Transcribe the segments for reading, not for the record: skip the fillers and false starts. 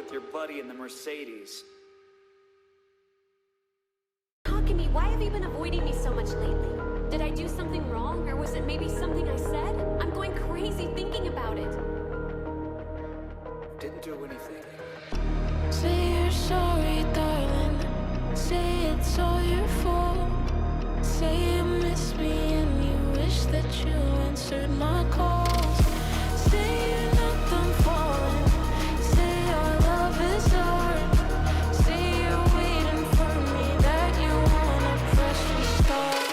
with your buddy in the Mercedes. Talk to me. Why have you been avoiding me so much lately? Did I do something wrong, or was it maybe something I said? I'm going crazy thinking about it. Didn't do anything. Say you're sorry, darling. Say it's all your fault. Say you miss me and you wish that you answered my calls. Say you're not done falling. Say our love is art. Say you're waiting for me, that you want a fresh restart.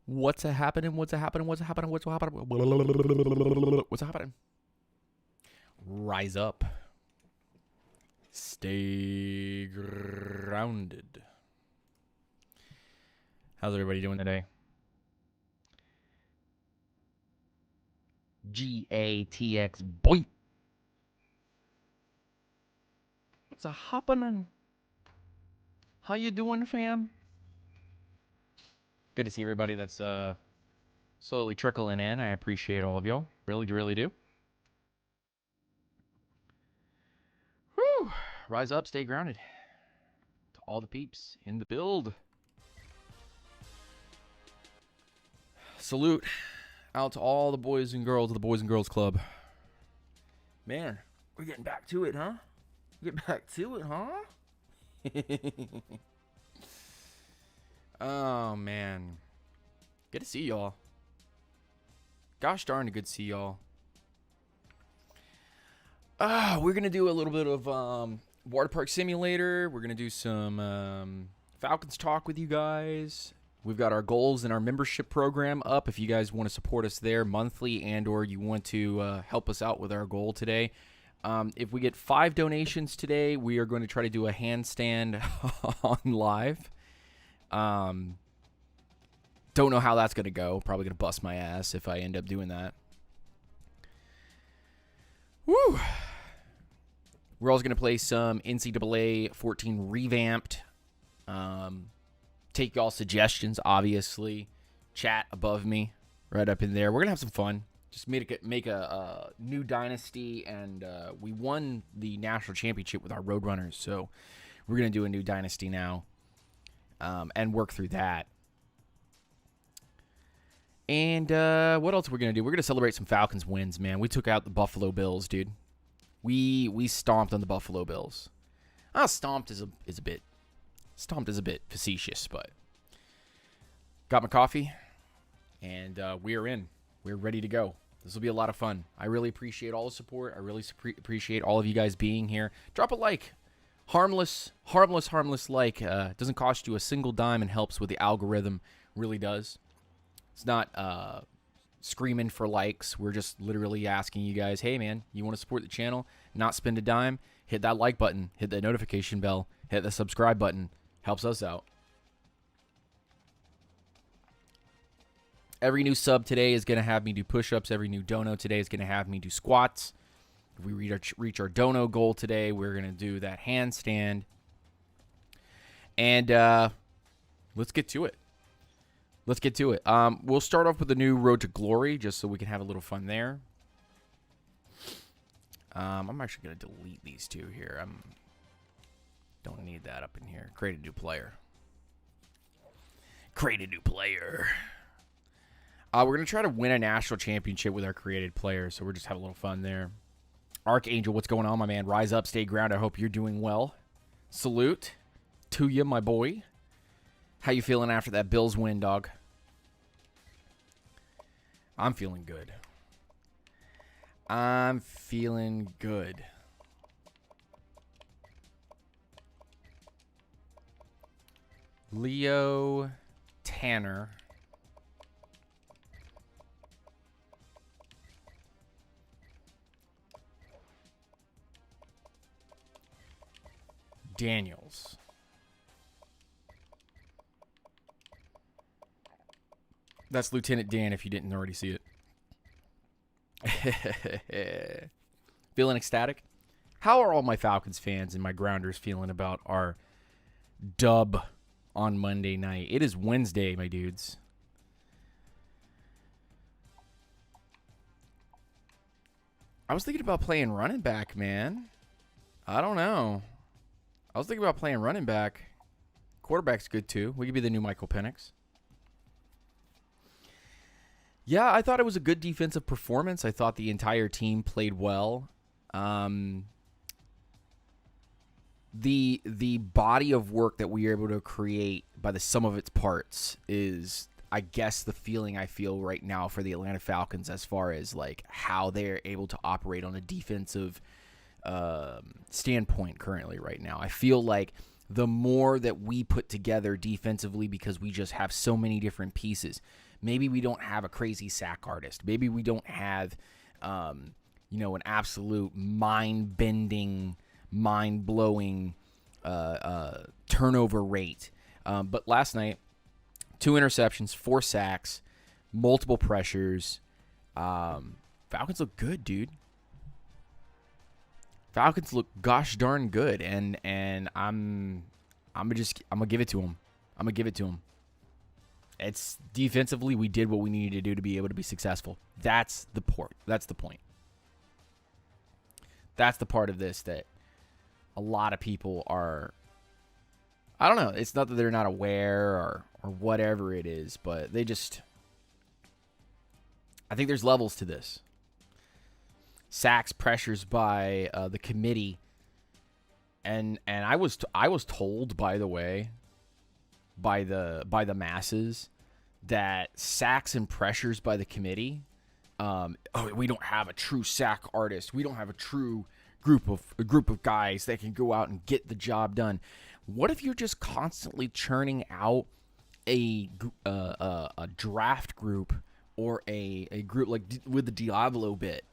What's a happening? What's a happening? What's a happening? What's a happening? What's a happening? Rise up. Stay grounded. How's everybody doing today? GATX boy. What's a happening? How you doing, fam? Good to see everybody that's slowly trickling in. I appreciate all of y'all. Really, really do. Whew. Rise up, stay grounded. To all the peeps in the build. Salute out to all the boys and girls of the Boys and Girls Club. Man, we're getting back to it, huh? Get back to it, huh? Oh, man. Good to see y'all. Gosh darn, good to see y'all. We're going to do a little bit of Water Park Simulator. We're going to do some Falcons talk with you guys. We've got our goals and our membership program up. If you guys want to support us there monthly and or you want to help us out with our goal today. If we get 5 donations today, we are going to try to do a handstand on live. Don't know how that's going to go. Probably going to bust my ass if I end up doing that. Woo! We're also going to play some NCAA 14 revamped. Take y'all suggestions, obviously. Chat above me, right up in there. We're going to have some fun. Just make a new dynasty, and we won the national championship with our Roadrunners, so we're going to do a new dynasty now. And work through that. And what else are we going to do? We're going to celebrate some Falcons wins, man. We took out the Buffalo Bills, dude. We stomped on the Buffalo Bills. Stomped is a bit facetious, but got my coffee, and we are in. We're ready to go. This will be a lot of fun. I really appreciate all the support. I really appreciate all of you guys being here. Drop a like. Harmless like. Doesn't cost you a single dime and helps with the algorithm. Really does. It's not screaming for likes. We're just literally asking you guys, hey, man, you want to support the channel, not spend a dime? Hit that like button. Hit that notification bell. Hit the subscribe button. Helps us out. Every new sub today is going to have me do push-ups. Every new dono today is going to have me do squats. If we reach our dono goal today, we're going to do that handstand. And let's get to it. Let's get to it. We'll start off with the new Road to Glory, just so we can have a little fun there. I'm actually going to delete these two here. Don't need that up in here. Create a new player. Create a new player. We're going to try to win a national championship with our created players, so we're just having a little fun there. Archangel, what's going on, my man? Rise up, stay ground. I hope you're doing well. Salute to you, my boy. How you feeling after that Bills win, dog? I'm feeling good. I'm feeling good. Leo Tanner. Daniels. That's Lieutenant Dan if you didn't already see it. Feeling ecstatic? How are all my Falcons fans and my Grounders feeling about our dub on Monday night? It is Wednesday, my dudes. I was thinking about playing running back, man. I don't know. I was thinking about playing running back. Quarterback's good, too. We could be the new Michael Penix. Yeah, I thought it was a good defensive performance. I thought the entire team played well. The body of work that we are able to create by the sum of its parts is, I guess, the feeling I feel right now for the Atlanta Falcons as far as like how they're able to operate on a defensive standpoint currently right now. I feel like the more that we put together defensively, because we just have so many different pieces. Maybe we don't have a crazy sack artist. Maybe we don't have, an absolute mind-bending, mind-blowing turnover rate. But last night, 2 interceptions, 4 sacks, multiple pressures. Falcons look good, dude. Falcons look gosh darn good, and I'm gonna give it to them. I'm gonna give it to them. It's defensively, we did what we needed to do to be able to be successful. That's the point. That's the point. That's the part of this that a lot of people are. I don't know. It's not that they're not aware or whatever it is, but they just. I think there's levels to this. Sacks, pressures by the committee, and I was told, by the way, by the masses, that sacks and pressures by the committee, we don't have a true sack artist. We don't have a true group of guys that can go out and get the job done. What if you're just constantly churning out a draft group or a group like with the Diablo bit?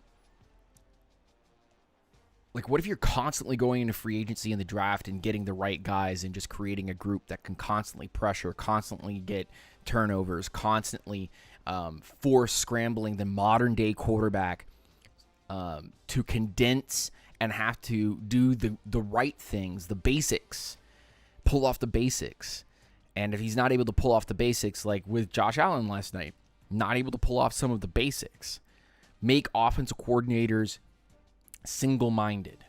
Like, what if you're constantly going into free agency in the draft and getting the right guys and just creating a group that can constantly pressure, constantly get turnovers, constantly force scrambling the modern-day quarterback to condense and have to do the right things, the basics, pull off the basics. And if he's not able to pull off the basics, like with Josh Allen last night, not able to pull off some of the basics, make offensive coordinators single-minded.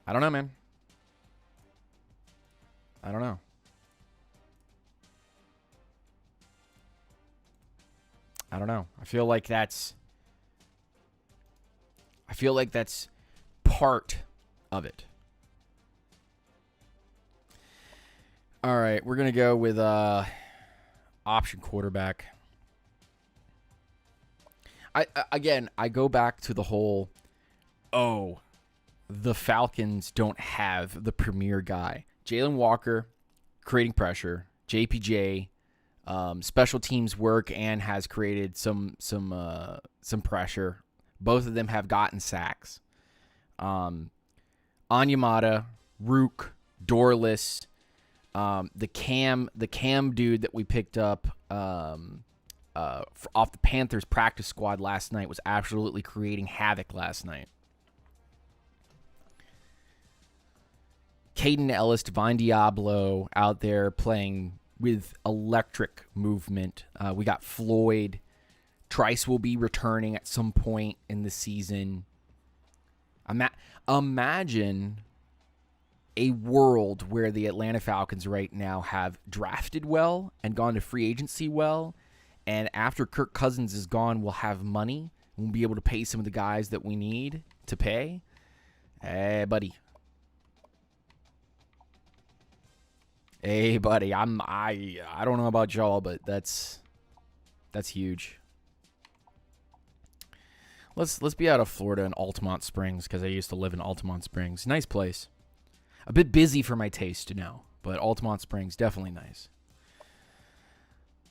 I don't know, man. I don't know. I feel like that's part of it. All right, we're going to go with option quarterback. I go back to the whole, the Falcons don't have the premier guy. Jalen Walker creating pressure, JPJ special teams work and has created some pressure. Both of them have gotten sacks. Onyemata, Rook, Dorless, the Cam dude that we picked up off the Panthers practice squad last night was absolutely creating havoc last night. Caden Ellis, Divine Diablo out there playing with electric movement. We got Floyd. Trice will be returning at some point in the season. Imagine a world where the Atlanta Falcons right now have drafted well and gone to free agency well, and after Kirk Cousins is gone, we'll have money. We'll be able to pay some of the guys that we need to pay. Hey, buddy. Hey, buddy. I don't know about y'all, but that's huge. Let's be out of Florida in Altamont Springs, because I used to live in Altamont Springs. Nice place. A bit busy for my taste now, but Altamont Springs definitely nice.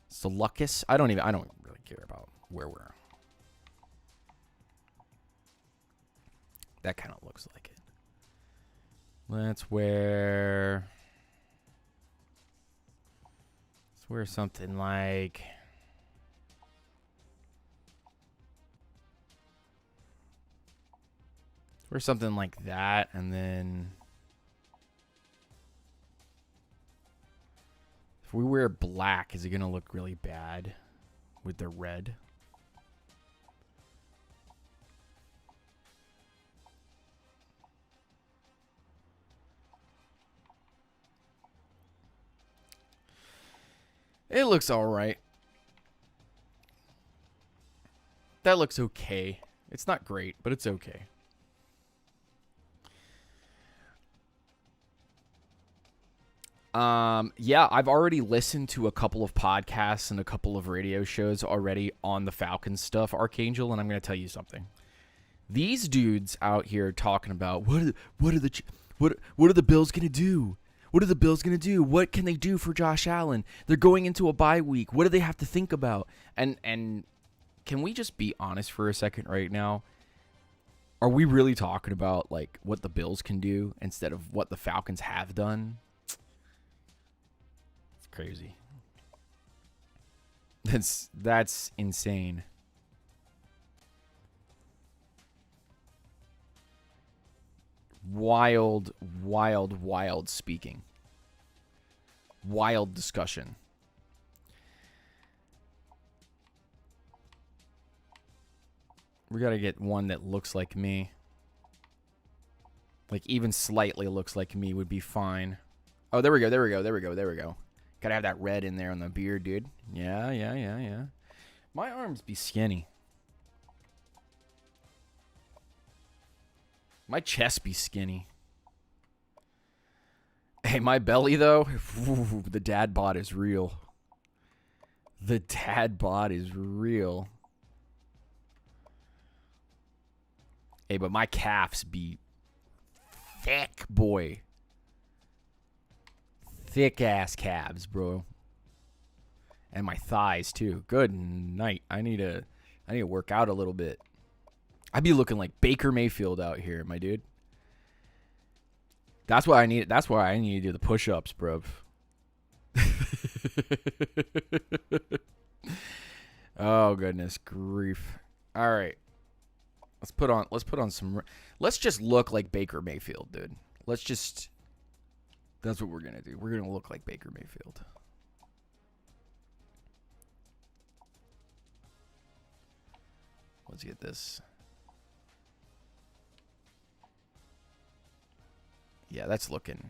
Seleucus. I don't really care about where we're. That kind of looks like it. Let's wear something like. Or something like that, and then if we wear black, is it going to look really bad with the red? It looks all right. That looks okay. It's not great, but it's okay. Yeah, I've already listened to a couple of podcasts and a couple of radio shows already on the Falcons stuff, Archangel, and I'm going to tell you something. These dudes out here talking about what are the Bills going to do? What are the Bills going to do? What can they do for Josh Allen? They're going into a bye week. What do they have to think about? And can we just be honest for a second right now? Are we really talking about like what the Bills can do instead of what the Falcons have done? Crazy. That's insane. Wild speaking. Wild discussion. We gotta get one that looks like me. Like even slightly looks like me would be fine. Oh, there we go. Gotta have that red in there on the beard, dude. Yeah. My arms be skinny. My chest be skinny. Hey, my belly, though, ooh, the dad bod is real. The dad bod is real. Hey, but my calves be thick, boy. Thick-ass calves, bro. And my thighs, too. Good night. I need to work out a little bit. I'd be looking like Baker Mayfield out here, my dude. That's why I need to do the push-ups, bro. Oh, goodness grief. All right. Let's put on some. Let's just look like Baker Mayfield, dude. That's what we're going to do. We're going to look like Baker Mayfield. Let's get this. Yeah, that's looking.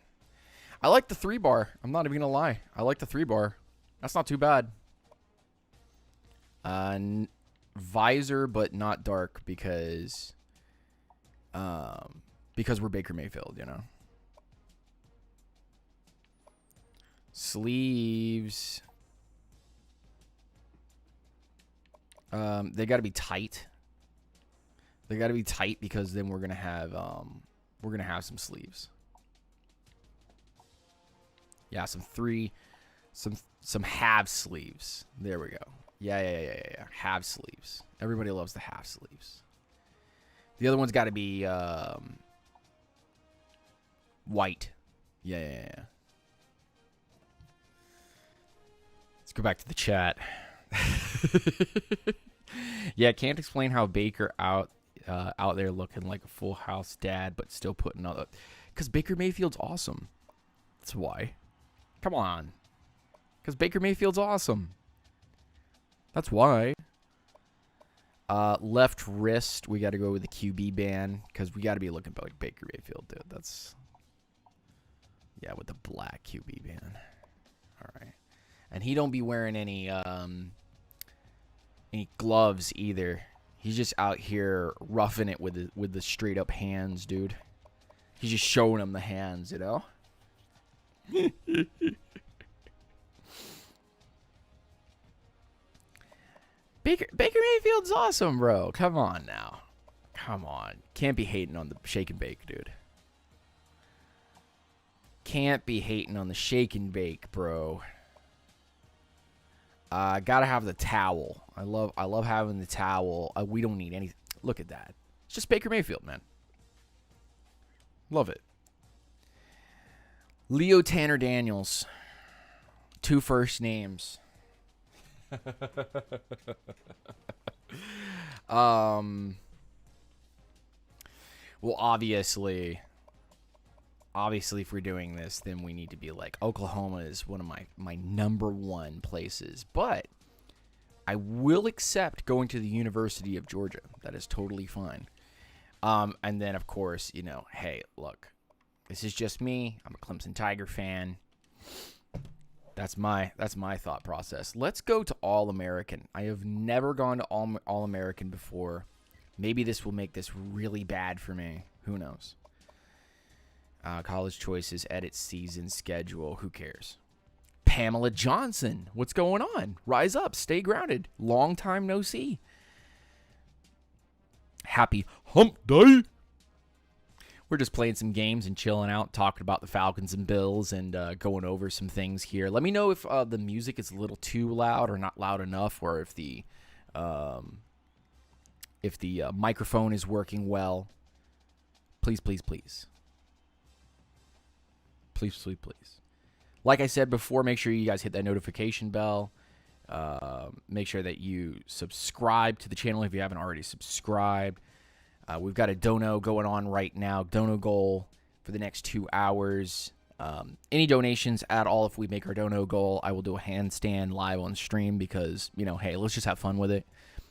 I like the 3-bar. I'm not even going to lie. I like the 3-bar. That's not too bad. Visor, but not dark because we're Baker Mayfield, you know. Sleeves. They got to be tight. They got to be tight because then we're gonna have some sleeves. Yeah, some 3 Some half sleeves. There we go. Yeah. Half sleeves. Everybody loves the half sleeves. The other one's got to be white. Yeah. Let's go back to the chat. Yeah, can't explain how Baker out there looking like a Full House dad, but still putting out. Because Baker Mayfield's awesome. That's why. Come on. Because Baker Mayfield's awesome. That's why. Left wrist, we got to go with the QB band because we got to be looking like Baker Mayfield, dude. That's, yeah, with the black QB band. All right. And he don't be wearing any gloves either. He's just out here roughing it with the straight up hands, dude. He's just showing them the hands, you know? Baker Mayfield's awesome, bro. Come on now. Come on. Can't be hating on the shake and bake, dude. Can't be hating on the shake and bake, bro. Gotta have the towel. I love having the towel. We don't need any. Look at that. It's just Baker Mayfield, man. Love it. Leo Tanner Daniels. 2 first names. Well, obviously, if we're doing this, then we need to be like, Oklahoma is one of my number one places. But I will accept going to the University of Georgia. That is totally fine. And then, of course, you know, hey, look, this is just me. I'm a Clemson Tiger fan. That's my thought process. Let's go to All-American. I have never gone to All-American before. Maybe this will make this really bad for me. Who knows? College choices, edit season schedule. Who cares? Pamela Johnson. What's going on? Rise up. Stay grounded. Long time no see. Happy Hump Day. We're just playing some games and chilling out, talking about the Falcons and Bills and going over some things here. Let me know if the music is a little too loud or not loud enough, or if the microphone is working well. Please. Please. Like I said before, make sure you guys hit that notification bell. Make sure that you subscribe to the channel if you haven't already subscribed. We've got a dono going on right now. Dono goal for the next 2 hours. Any donations at all, if we make our dono goal, I will do a handstand live on stream because, you know, hey, let's just have fun with it.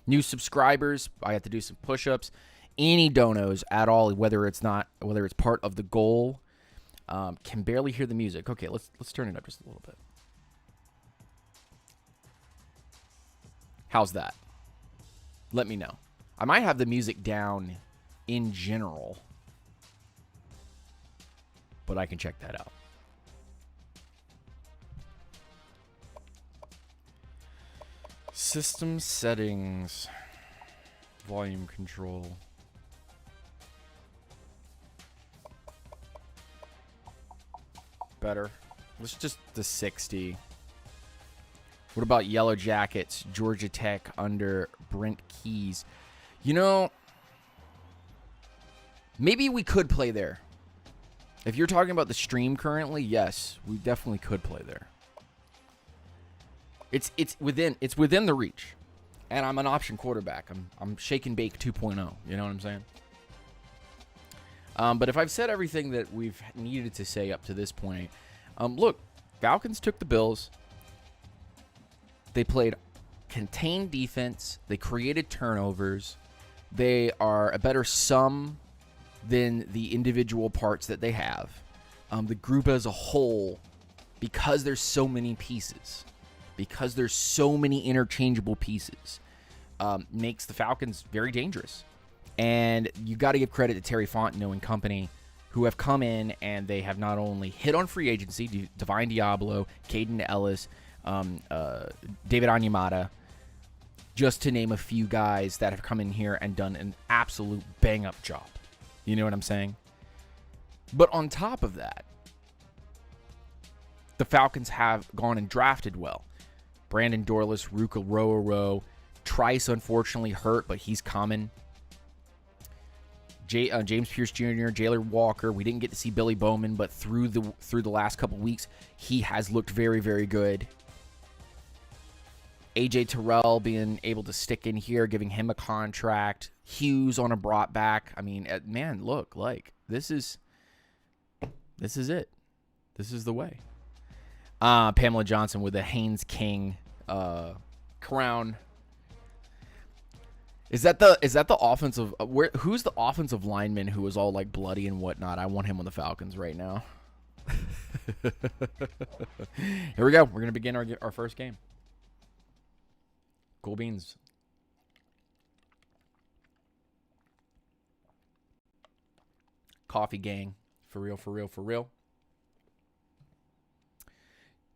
New subscribers, I have to do some push-ups. Any donos at all, whether it's part of the goal. Can barely hear the music. Okay, let's turn it up just a little bit. How's that? Let me know. I might have the music down in general, but I can check that out. System settings, volume control. Better. Let's just the 60. What about Yellow Jackets, Georgia Tech under Brent Keys? You know, maybe we could play there. If you're talking about the stream currently, yes, we definitely could play there. It's within the reach. And I'm an option quarterback. I'm shake and bake 2.0. You know what I'm saying? But if I've said everything that we've needed to say up to this point, look, Falcons took the Bills. They played contained defense. They created turnovers. They are a better sum than the individual parts that they have. The group as a whole, because there's so many pieces, because there's so many interchangeable pieces, makes the Falcons very dangerous. And you got to give credit to Terry Fontenot and company, who have come in and they have not only hit on free agency, Divine Diablo, Caden Ellis, David Onyemata, just to name a few guys that have come in here and done an absolute bang-up job. You know what I'm saying? But on top of that, the Falcons have gone and drafted well. Brandon Dorlus, Ruka Roa, Trice unfortunately hurt, but he's coming. James Pierce Jr., Jalen Walker. We didn't get to see Billy Bowman, but through the last couple weeks, he has looked very, very good. AJ Terrell being able to stick in here, giving him a contract. Hughes on a brought back. I mean, man, look, like this is it. This is the way. Pamela Johnson with the Haynes King crown. Is that the offensive? Who's the offensive lineman who was all like bloody and whatnot? I want him on the Falcons right now. Here we go. We're gonna begin our first game. Cool beans. Coffee gang. For real, for real, for real.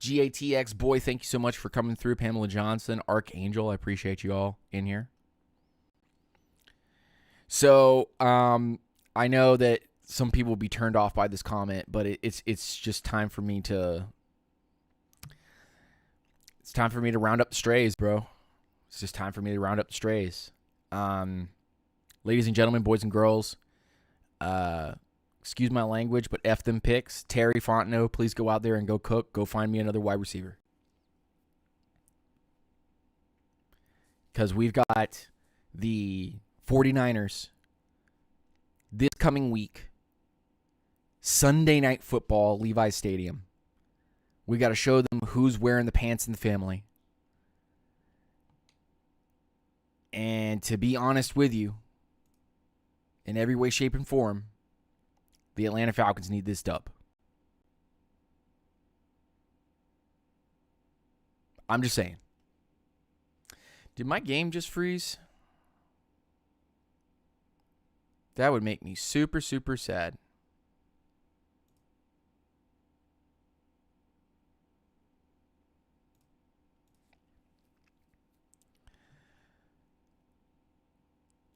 GATX boy, thank you so much for coming through. Pamela Johnson, Archangel, I appreciate you all in here. So, I know that some people will be turned off by this comment, but it's just time for me to round up the strays, bro. It's just time for me to round up the strays. Ladies and gentlemen, boys and girls, excuse my language, but F them picks. Terry Fontenot, please go out there and go cook. Go find me another wide receiver. Because we've got the 49ers this coming week. Sunday Night Football, Levi's Stadium. We got to show them who's wearing the pants in the family. And to be honest with you, in every way, shape, and form, the Atlanta Falcons need this dub. I'm just saying. Did my game just freeze? That would make me super, super sad.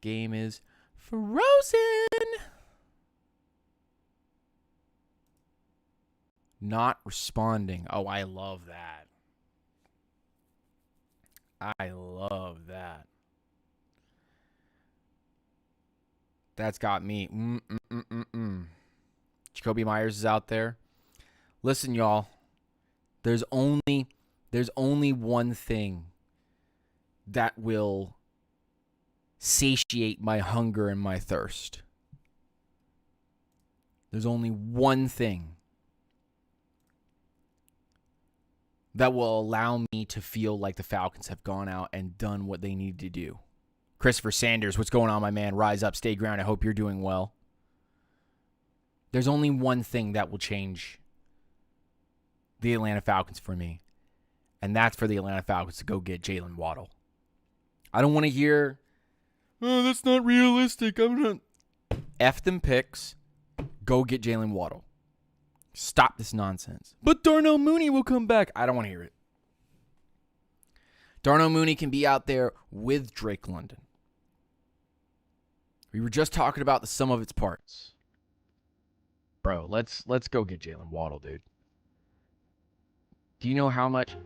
Game is frozen. Not responding. Oh, I love that. I love that. That's got me. Jacoby Myers is out there. Listen, y'all. There's only one thing that will satiate my hunger and my thirst. There's only one thing that will allow me to feel like the Falcons have gone out and done what they need to do. Christopher Sanders, what's going on, my man? Rise up, stay ground. I hope you're doing well. There's only one thing that will change the Atlanta Falcons for me, and that's for the Atlanta Falcons to go get Jalen Waddle. I don't want to hear, oh, that's not realistic. I'm not. F them picks. Go get Jalen Waddle. Stop this nonsense. But Darnell Mooney will come back. I don't want to hear it. Darnell Mooney can be out there with Drake London. We were just talking about the sum of its parts. Bro, let's go get Jalen Waddle, dude. Do you know how much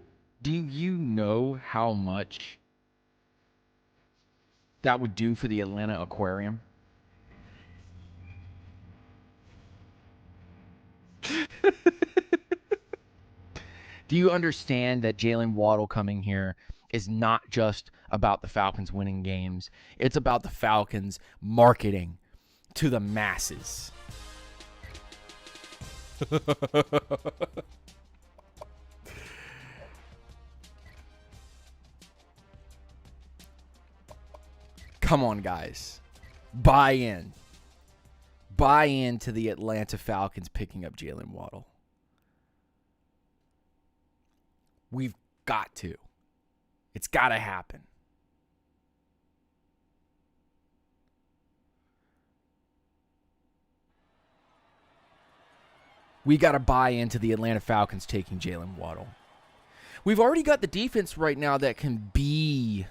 that would do for the Atlanta Aquarium? Do you understand that Jalen Waddle coming here is not just about the Falcons winning games? It's about the Falcons marketing to the masses. Come on, guys. Buy in. Buy into the Atlanta Falcons picking up Jalen Waddle. We've got to. It's got to happen. We got to buy into the Atlanta Falcons taking Jalen Waddle. We've already got the defense right now that can be...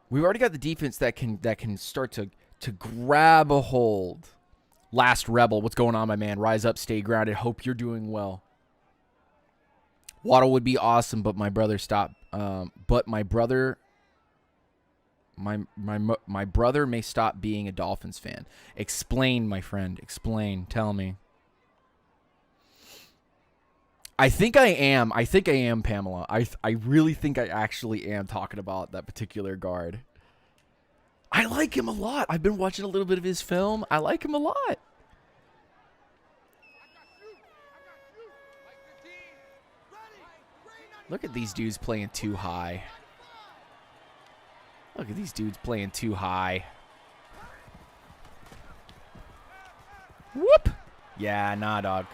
We've already got the defense that can start to grab a hold Last Rebel, what's going on, my man? Rise up, stay grounded. Hope you're doing well. Waddle would be awesome, but my brother stopped. But my brother may stop being a Dolphins fan. Explain, my friend. Explain. Tell me. I think I am. I think I am, Pamela. I really think I actually am talking about that particular guard. I like him a lot. I've been watching a little bit of his film. I like him a lot. Look at these dudes playing too high. Look at these dudes playing too high. Whoop. Yeah, nah, dog.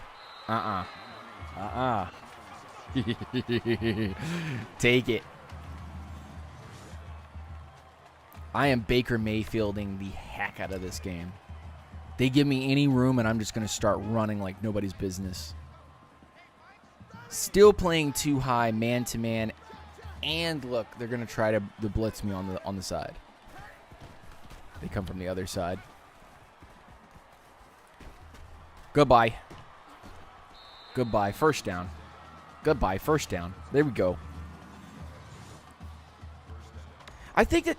Take it. I am Baker Mayfielding the heck out of this game. They give me any room and I'm just going to start running like nobody's business. Still playing too high, man-to-man. And look, they're going to try to blitz me on the side. They come from the other side. Goodbye. Goodbye. First down. Goodbye. First down. There we go. I think that,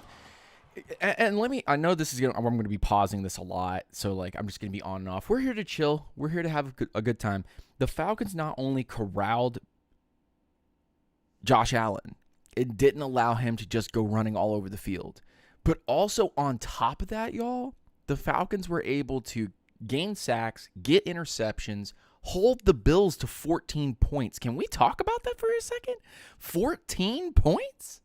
and let me, I know this is I'm going to be pausing this a lot, so like I'm just going to be on and off. We're here to chill. We're here to have a good time. The Falcons not only corralled Josh Allen, it didn't allow him to just go running all over the field. But also on top of that, y'all, the Falcons were able to gain sacks, get interceptions, hold the Bills to 14 points. Can we talk about that for a second? 14 points?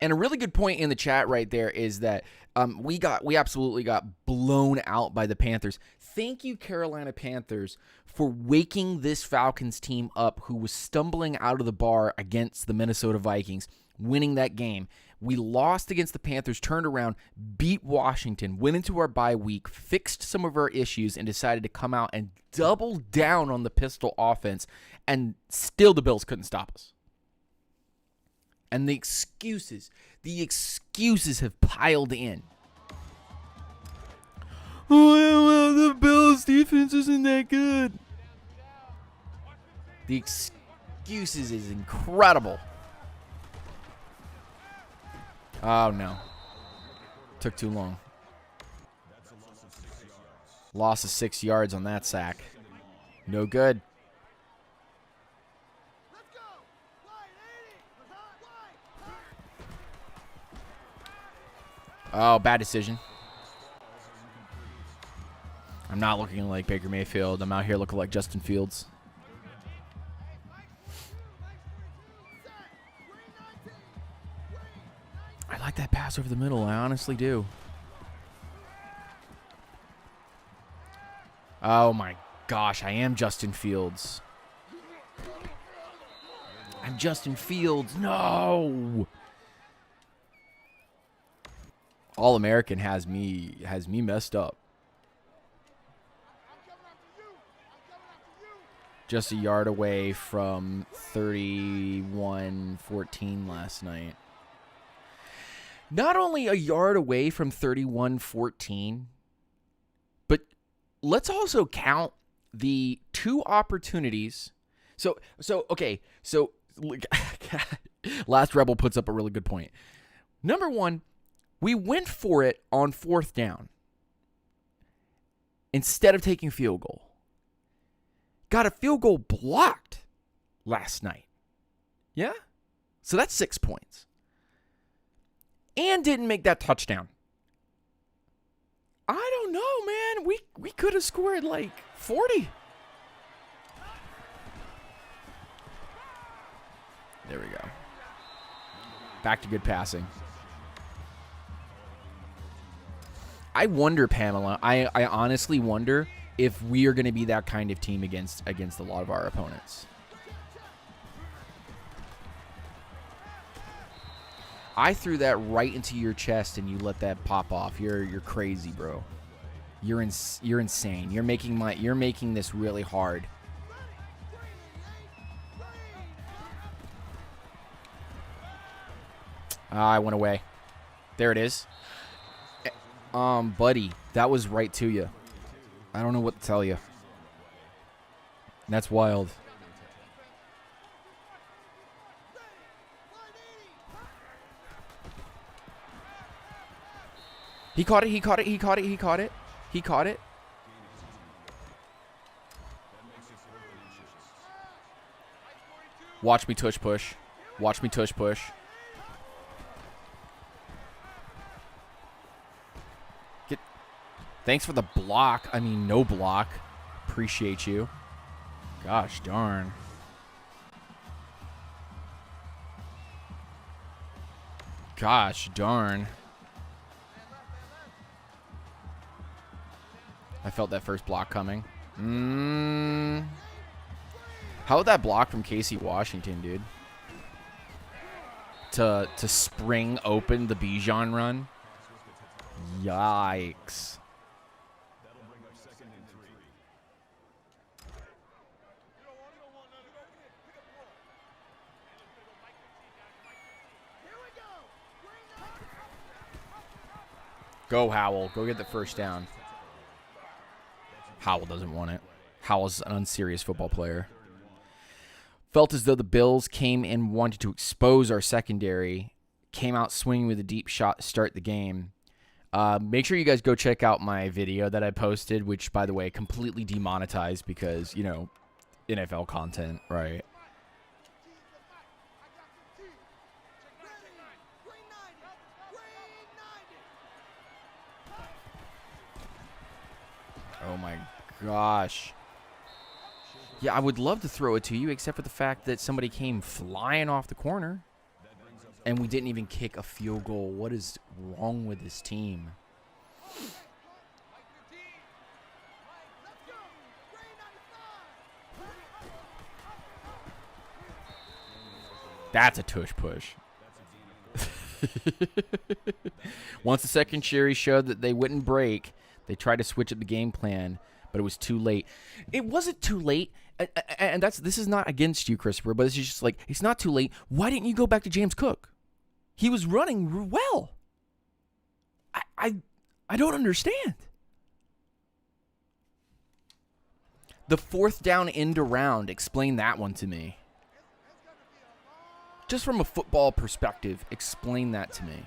And a really good point in the chat right there is that we absolutely got blown out by the Panthers. Thank you, Carolina Panthers, for waking this Falcons team up who was stumbling out of the bar against the Minnesota Vikings, winning that game. We lost against the Panthers, turned around, beat Washington, went into our bye week, fixed some of our issues, and decided to come out and double down on the pistol offense, and still the Bills couldn't stop us. And the excuses have piled in. Oh, well, the Bills' defense isn't that good. The excuses is incredible. Oh, no. Took too long. Loss of 6 yards on that sack. No good. Oh, bad decision. I'm not looking like Baker Mayfield. I'm out here looking like Justin Fields. I like that pass over the middle. I honestly do. Oh, my gosh. I am Justin Fields. I'm Justin Fields. No. All-American has me messed up. Just a yard away from 31-14 last night. Not only a yard away from 31-14, but let's also count the 2 opportunities. So Last Rebel puts up a really good point. Number 1, we went for it on 4th down instead of taking a field goal. Got a field goal blocked last night. Yeah? So that's 6 points. And didn't make that touchdown. I don't know, man. We could have scored like 40. There we go. Back to good passing. I wonder, Pamela, I honestly wonder if we are going to be that kind of team against a lot of our opponents. I threw that right into your chest and you let that pop off. You're crazy, bro. You're insane. You're making this really hard. I went away. There it is. Buddy, that was right to you. I don't know what to tell you. That's wild. He caught it, he caught it, he caught it, he caught it. He caught it. Watch me tush push. Watch me tush push. Thanks for the block. I mean, no block. Appreciate you. Gosh darn. Gosh darn. I felt that first block coming. How about that block from Casey Washington, dude? To spring open the Bijan run. Yikes. Go, Howell. Go get the first down. Howell doesn't want it. Howell's an unserious football player. Felt as though the Bills came and wanted to expose our secondary. Came out swinging with a deep shot to start the game. Make sure you guys go check out my video that I posted, which, by the way, completely demonetized because, you know, NFL content, right? Oh my gosh. Yeah, I would love to throw it to you, except for the fact that somebody came flying off the corner. And we didn't even kick a field goal. What is wrong with this team? That's a tush push. Once the secondary showed that they wouldn't break, they tried to switch up the game plan, but it was too late. It wasn't too late, and this is not against you, Christopher, but it's just like, it's not too late. Why didn't you go back to James Cook? He was running well. I don't understand. The fourth down end around, explain that one to me. Just from a football perspective, explain that to me.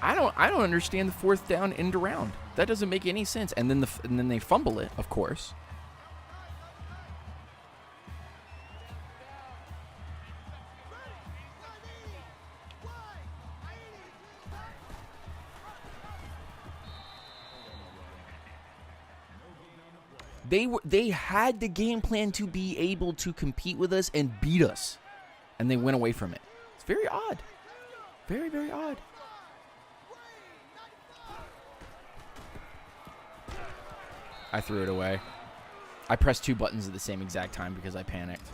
I don't understand the fourth down end around. That doesn't make any sense. And then they fumble it, of course. They had the game plan to be able to compete with us and beat us, and they went away from it. It's very odd. Very, very odd. I threw it away. I pressed two buttons at the same exact time because I panicked.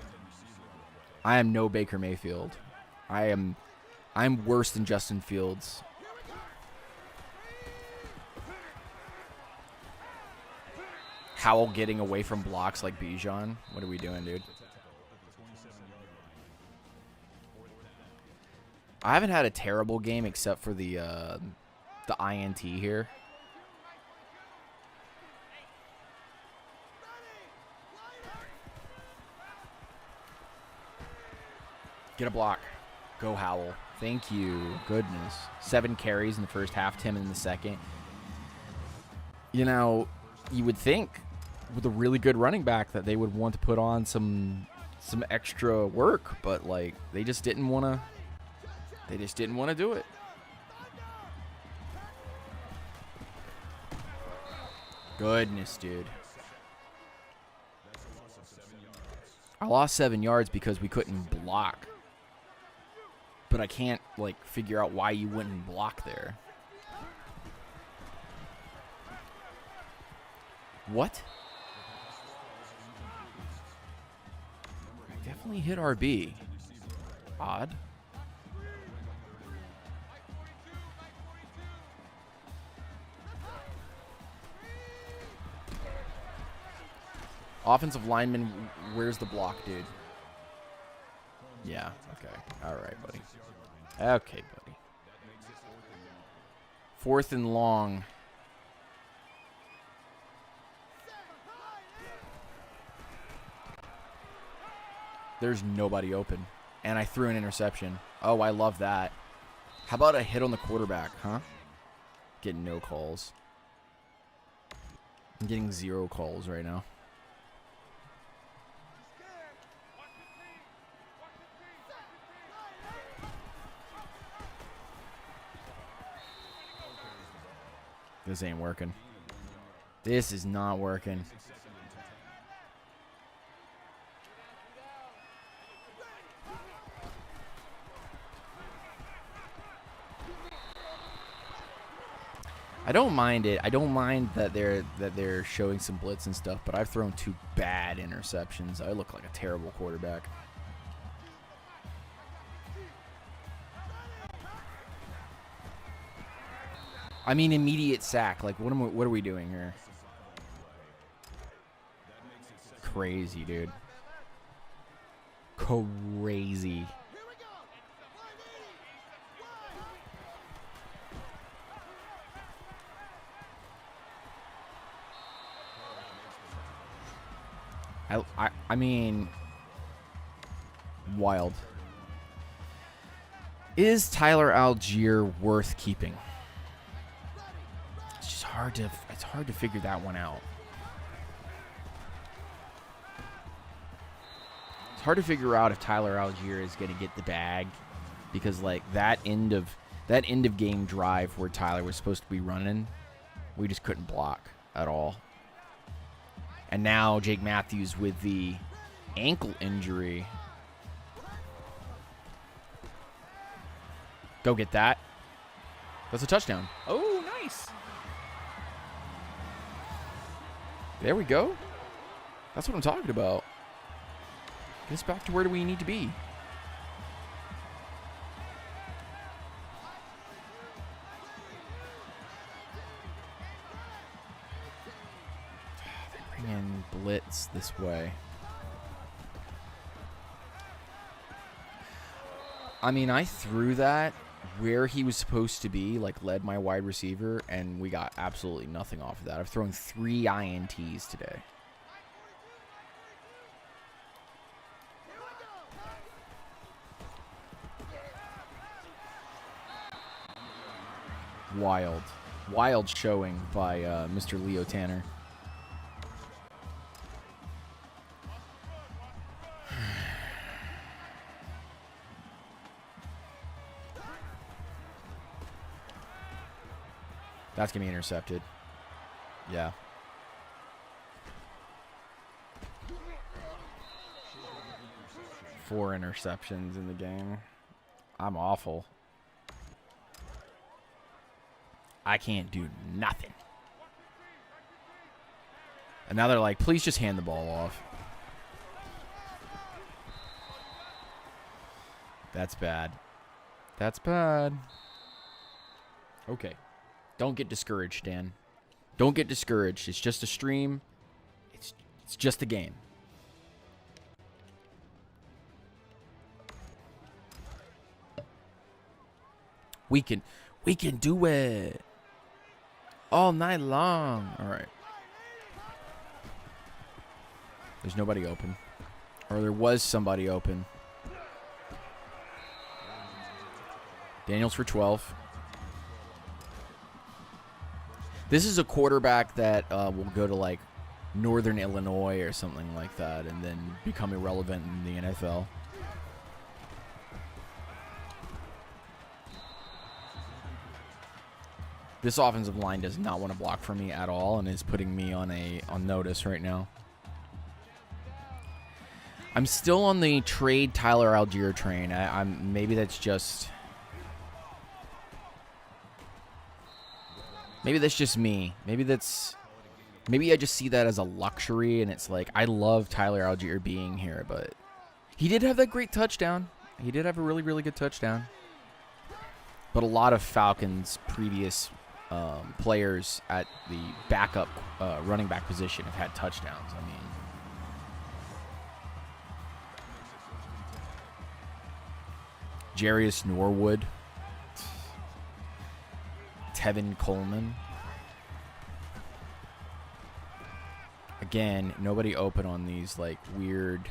I am no Baker Mayfield. I'm worse than Justin Fields. Howell getting away from blocks like Bijan. What are we doing, dude? I haven't had a terrible game except for the INT here. Get a block. Go, Howell. Thank you. Goodness. 7 carries in the first half, 10 in the second. You know, you would think with a really good running back that they would want to put on some extra work, but like they just didn't want to. They just didn't want to do it. Goodness, dude. I lost 7 yards because we couldn't block. But I can't, like, figure out why you wouldn't block there. What? Definitely hit RB. Odd. Offensive lineman, where's the block, dude? Yeah, okay. All right, buddy. Okay, buddy. 4th and long. There's nobody open. And I threw an interception. Oh, I love that. How about a hit on the quarterback, huh? Getting no calls. I'm getting 0 calls right now. This ain't working. This is not working. I don't mind it. I don't mind that they're showing some blitz and stuff, but I've thrown 2 bad interceptions. I look like a terrible quarterback. I mean, immediate sack. Like, what are we doing here? Crazy, dude. Crazy. I mean, wild. Is Tyler Algier worth keeping? It's just hard to figure that one out. It's hard to figure out if Tyler Algier is going to get the bag, because like that end of game drive where Tyler was supposed to be running, we just couldn't block at all. And now Jake Matthews with the ankle injury. Go get that. That's a touchdown. Oh, nice. There we go. That's what I'm talking about. Get us back to where do we need to be. And blitz this way. I mean, I threw that where he was supposed to be, like led my wide receiver, and we got absolutely nothing off of that. I've thrown 3 INTs today. Wild showing by Mr. Leo Tanner. That's going to be intercepted. Yeah. Four interceptions in the game. I'm awful. I can't do nothing. And now they're like, please just hand the ball off. That's bad. That's bad. Okay. Don't get discouraged, Dan. Don't get discouraged. It's just a stream. It's just a game. We can do it all night long. All right. There's nobody open. Or there was somebody open. Daniels for 12. This is a quarterback that will go to like Northern Illinois or something like that and then become irrelevant in the NFL. This offensive line does not want to block for me at all and is putting me on notice right now. I'm still on the trade Tyler Algier train. I'm maybe that's just me. Maybe I just see that as a luxury, and it's like I love Tyler Algier being here, but he did have that great touchdown. He did have a really, really good touchdown. But a lot of Falcons' previous players at the backup running back position have had touchdowns. I mean, Jarius Norwood. Tevin Coleman. Again, nobody open on these, like, weird...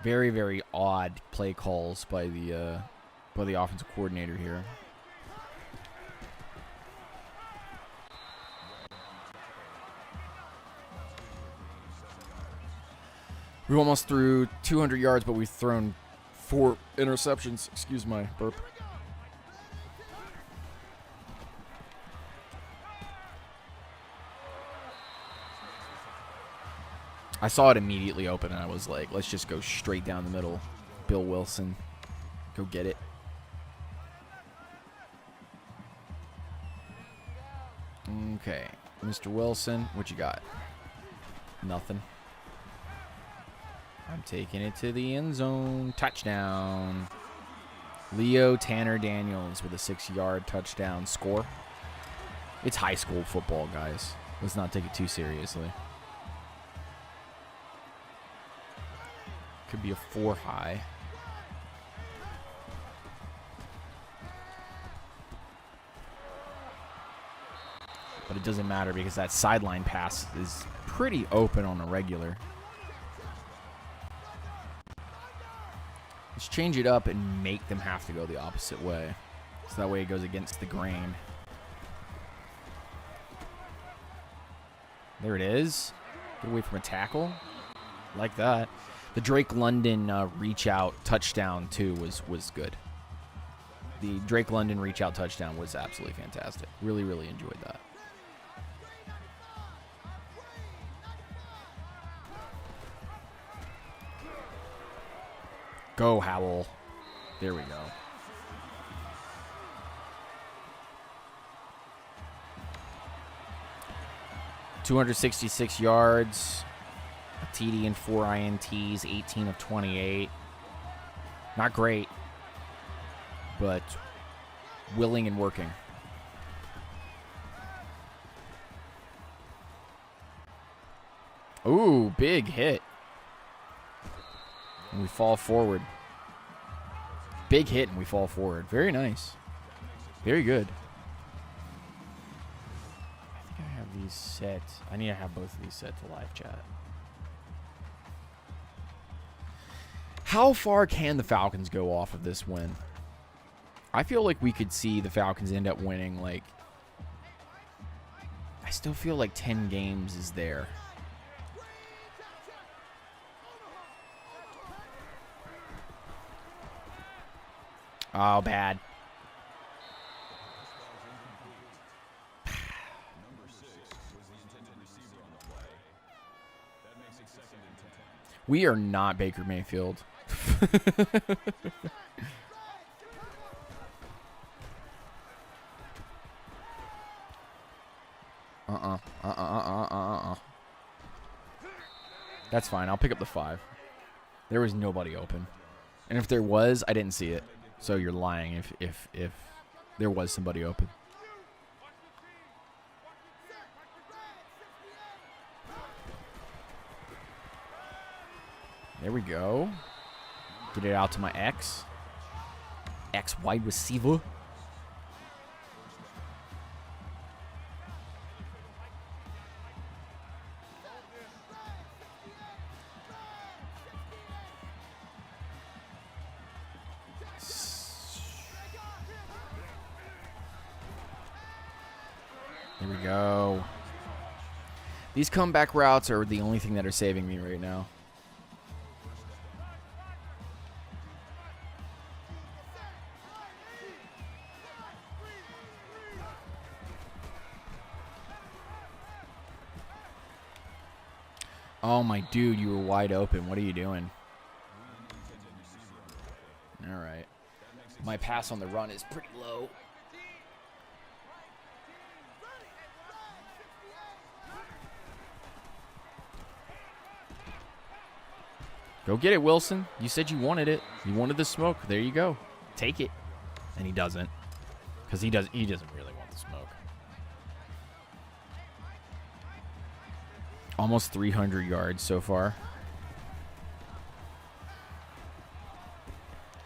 Very, very odd play calls by the offensive coordinator here. We almost threw 200 yards, but we've thrown 4 interceptions. Excuse my burp. I saw it immediately open, and I was like, let's just go straight down the middle. Bill Wilson. Go get it. Okay. Mr. Wilson, what you got? Nothing. I'm taking it to the end zone. Touchdown. Leo Tanner Daniels with a 6-yard touchdown score. It's high school football, guys. Let's not take it too seriously. Could be a 4 high. But it doesn't matter because that sideline pass is pretty open on a regular. Let's change it up and make them have to go the opposite way. So that way it goes against the grain. There it is. Get away from a tackle. Like that. The Drake London reach out touchdown too was good. The Drake London reach out touchdown was absolutely fantastic. Really, really enjoyed that. Go, Howell. There we go. $266 yards. A TD and 4 INTs, 18 of 28. Not great, but willing and working. Ooh, big hit. And we fall forward. Big hit and we fall forward. Very nice. Very good. I think I have these set. I need to have both of these set to live chat. How far can the Falcons go off of this win? I feel like we could see the Falcons end up winning, like... I still feel like 10 games is there. Oh, bad. We are not Baker Mayfield. That's fine. I'll pick up the 5. There was nobody open. And if there was, I didn't see it. So you're lying if there was somebody open. There we go. Get it out to my X. X wide receiver. There we go. These comeback routes are the only thing that are saving me right now. Oh, my dude, you were wide open. What are you doing? All right. My pass on the run is pretty low. Go get it, Wilson. You said you wanted it. You wanted the smoke. There you go. Take it. And he doesn't. Because he doesn't really want the smoke. Almost 300 yards so far.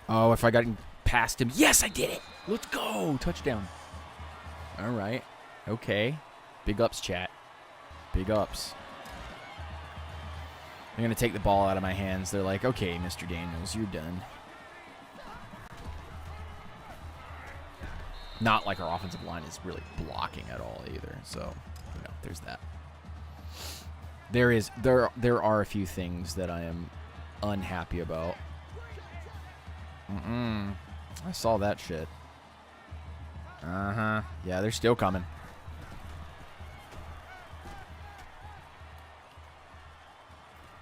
Oh, if I got past him. Yes, I did it. Let's go. Touchdown. All right. Okay. Big ups, chat. Big ups. I'm going to take the ball out of my hands. They're like, okay, Mr. Daniels, you're done. Not like our offensive line is really blocking at all either. So, you know, there's that. There are a few things that I am unhappy about. I saw that shit. Uh-huh. Yeah, they're still coming.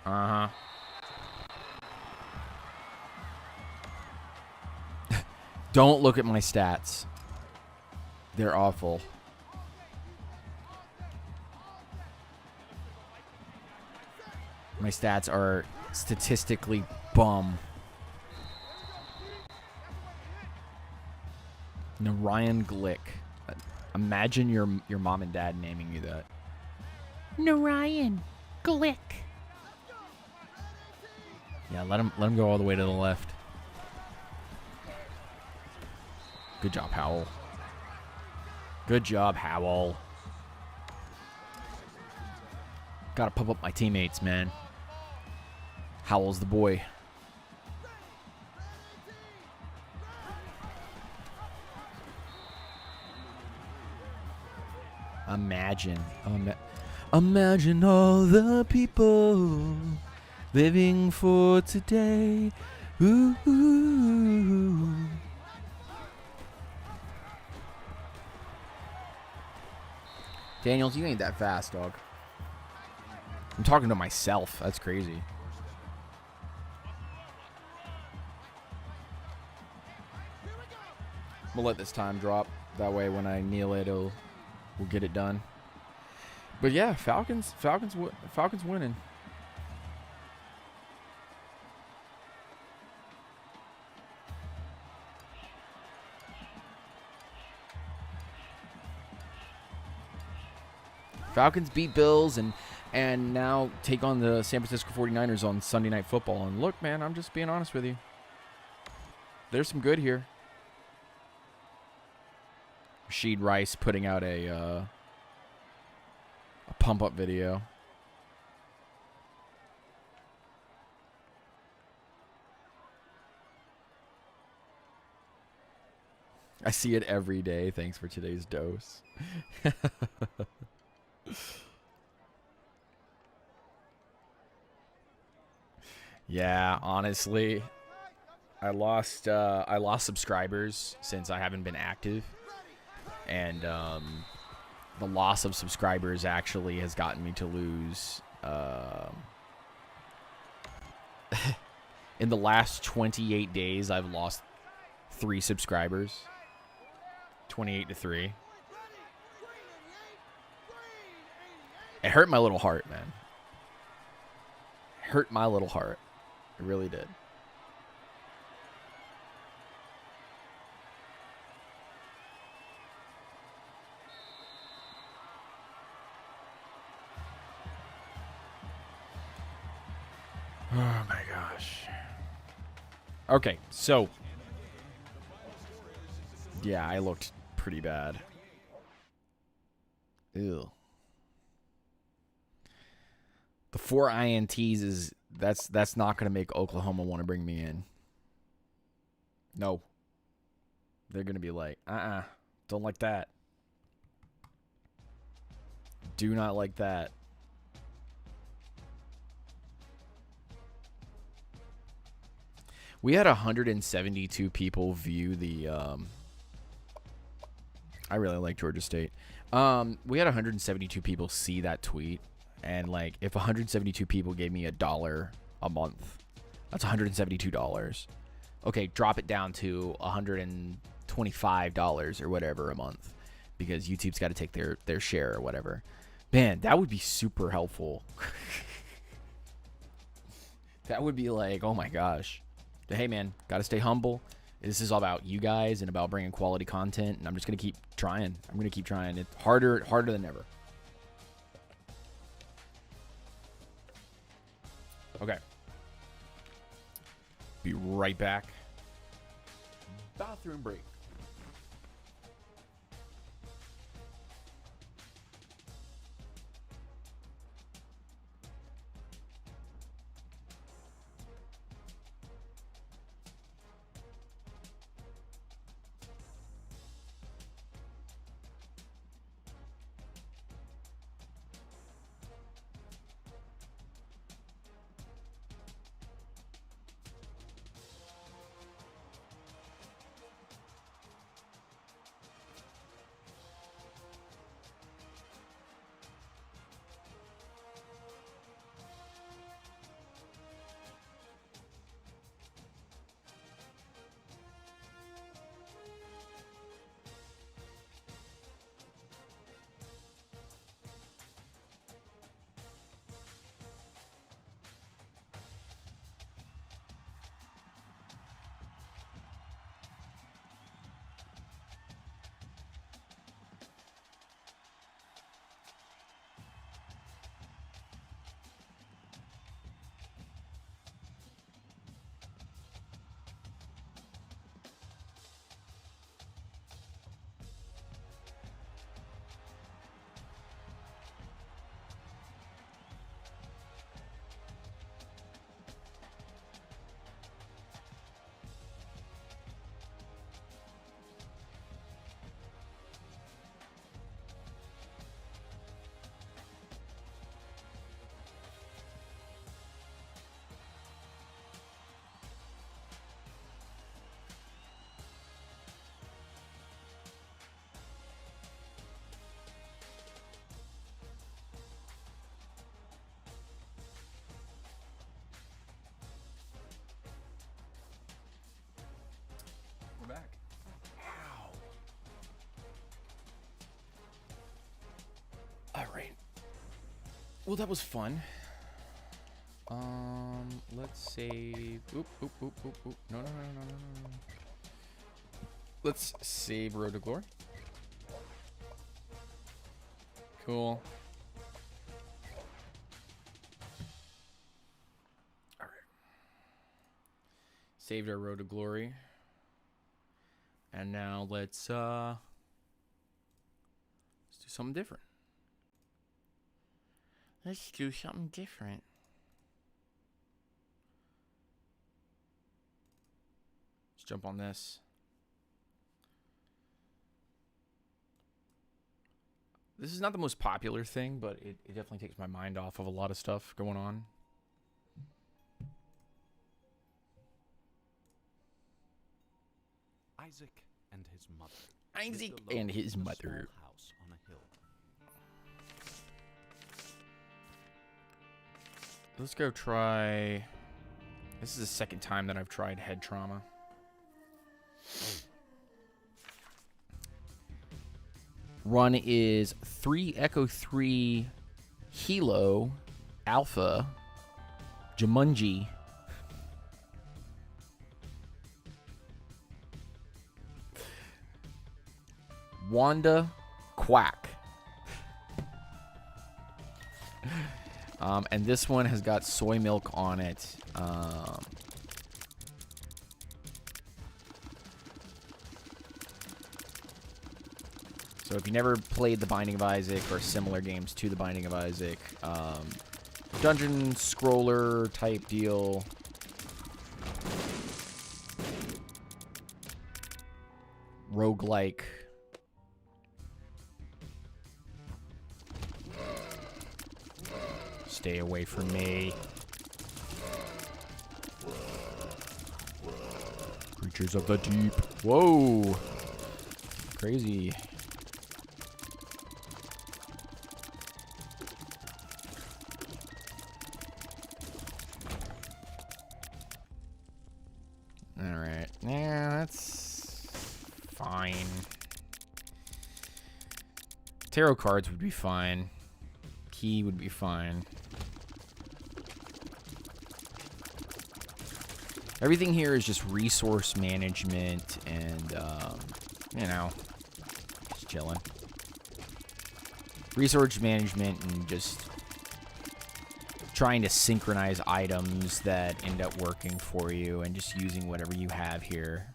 Uh-huh. Don't look at my stats. They're awful. My stats are statistically bum. Narayan Glick. Imagine your mom and dad naming you that. Narayan Glick. Yeah, let him go all the way to the left. Good job, Howell. Good job, Howell. Gotta pump up my teammates, man. Howell's the boy. Imagine all the people living for today. Ooh. Daniels, you ain't that fast, dog. I'm talking to myself. That's crazy. We'll let this time drop. That way, when I kneel it, we'll get it done. But yeah, Falcons winning. Falcons beat Bills and now take on the San Francisco 49ers on Sunday Night Football. And look, man, I'm just being honest with you. There's some good here. Rashid Rice putting out a pump-up video. I see it every day. Thanks for today's dose. Yeah, honestly, I lost subscribers since I haven't been active, and the loss of subscribers actually has gotten me to lose. In the last 28 days, I've lost 3 subscribers. 28-3. It hurt my little heart, man. Hurt my little heart. It really did. Oh my gosh. Okay, so yeah, I looked pretty bad. Ew. The 4 INTs is that's not going to make Oklahoma want to bring me in. No. They're going to be like, don't like that. Do not like that. We had 172 people view the I really like Georgia State. We had 172 people see that tweet. And, like, if 172 people gave me $1 a month, that's $172. Okay, drop it down to $125 or whatever a month, because YouTube's got to take their share or whatever. Man, that would be super helpful. That would be like, oh my gosh. But hey, man, got to stay humble. This is all about you guys and about bringing quality content, and I'm just going to keep trying. I'm going to keep trying. It's harder than ever. Okay. Be right back. Bathroom break. We're back. Ow. All right. Well, that was fun. Let's save. Oop, oop, oop, oop, oop. No. Let's save Road to Glory. Cool. All right. Saved our Road to Glory. And now let's do something different. Let's do something different. Let's jump on this. This is not the most popular thing, but it definitely takes my mind off of a lot of stuff going on. Isaac and his mother. Isaac and his mother. House on a hill. Let's go try. This is the second time that I've tried head trauma. Run is 3 Echo 3 Hilo Alpha Jumanji. Wanda Quack. And this one has got soy milk on it. So if you never played The Binding of Isaac or similar games to The Binding of Isaac, dungeon scroller type deal. Roguelike. Stay away from me. Creatures of the deep. Whoa. Crazy. Alright. Yeah, that's fine. Tarot cards would be fine. Key would be fine. Everything here is just resource management and, you know, just chilling. Resource management and just trying to synchronize items that end up working for you and just using whatever you have here.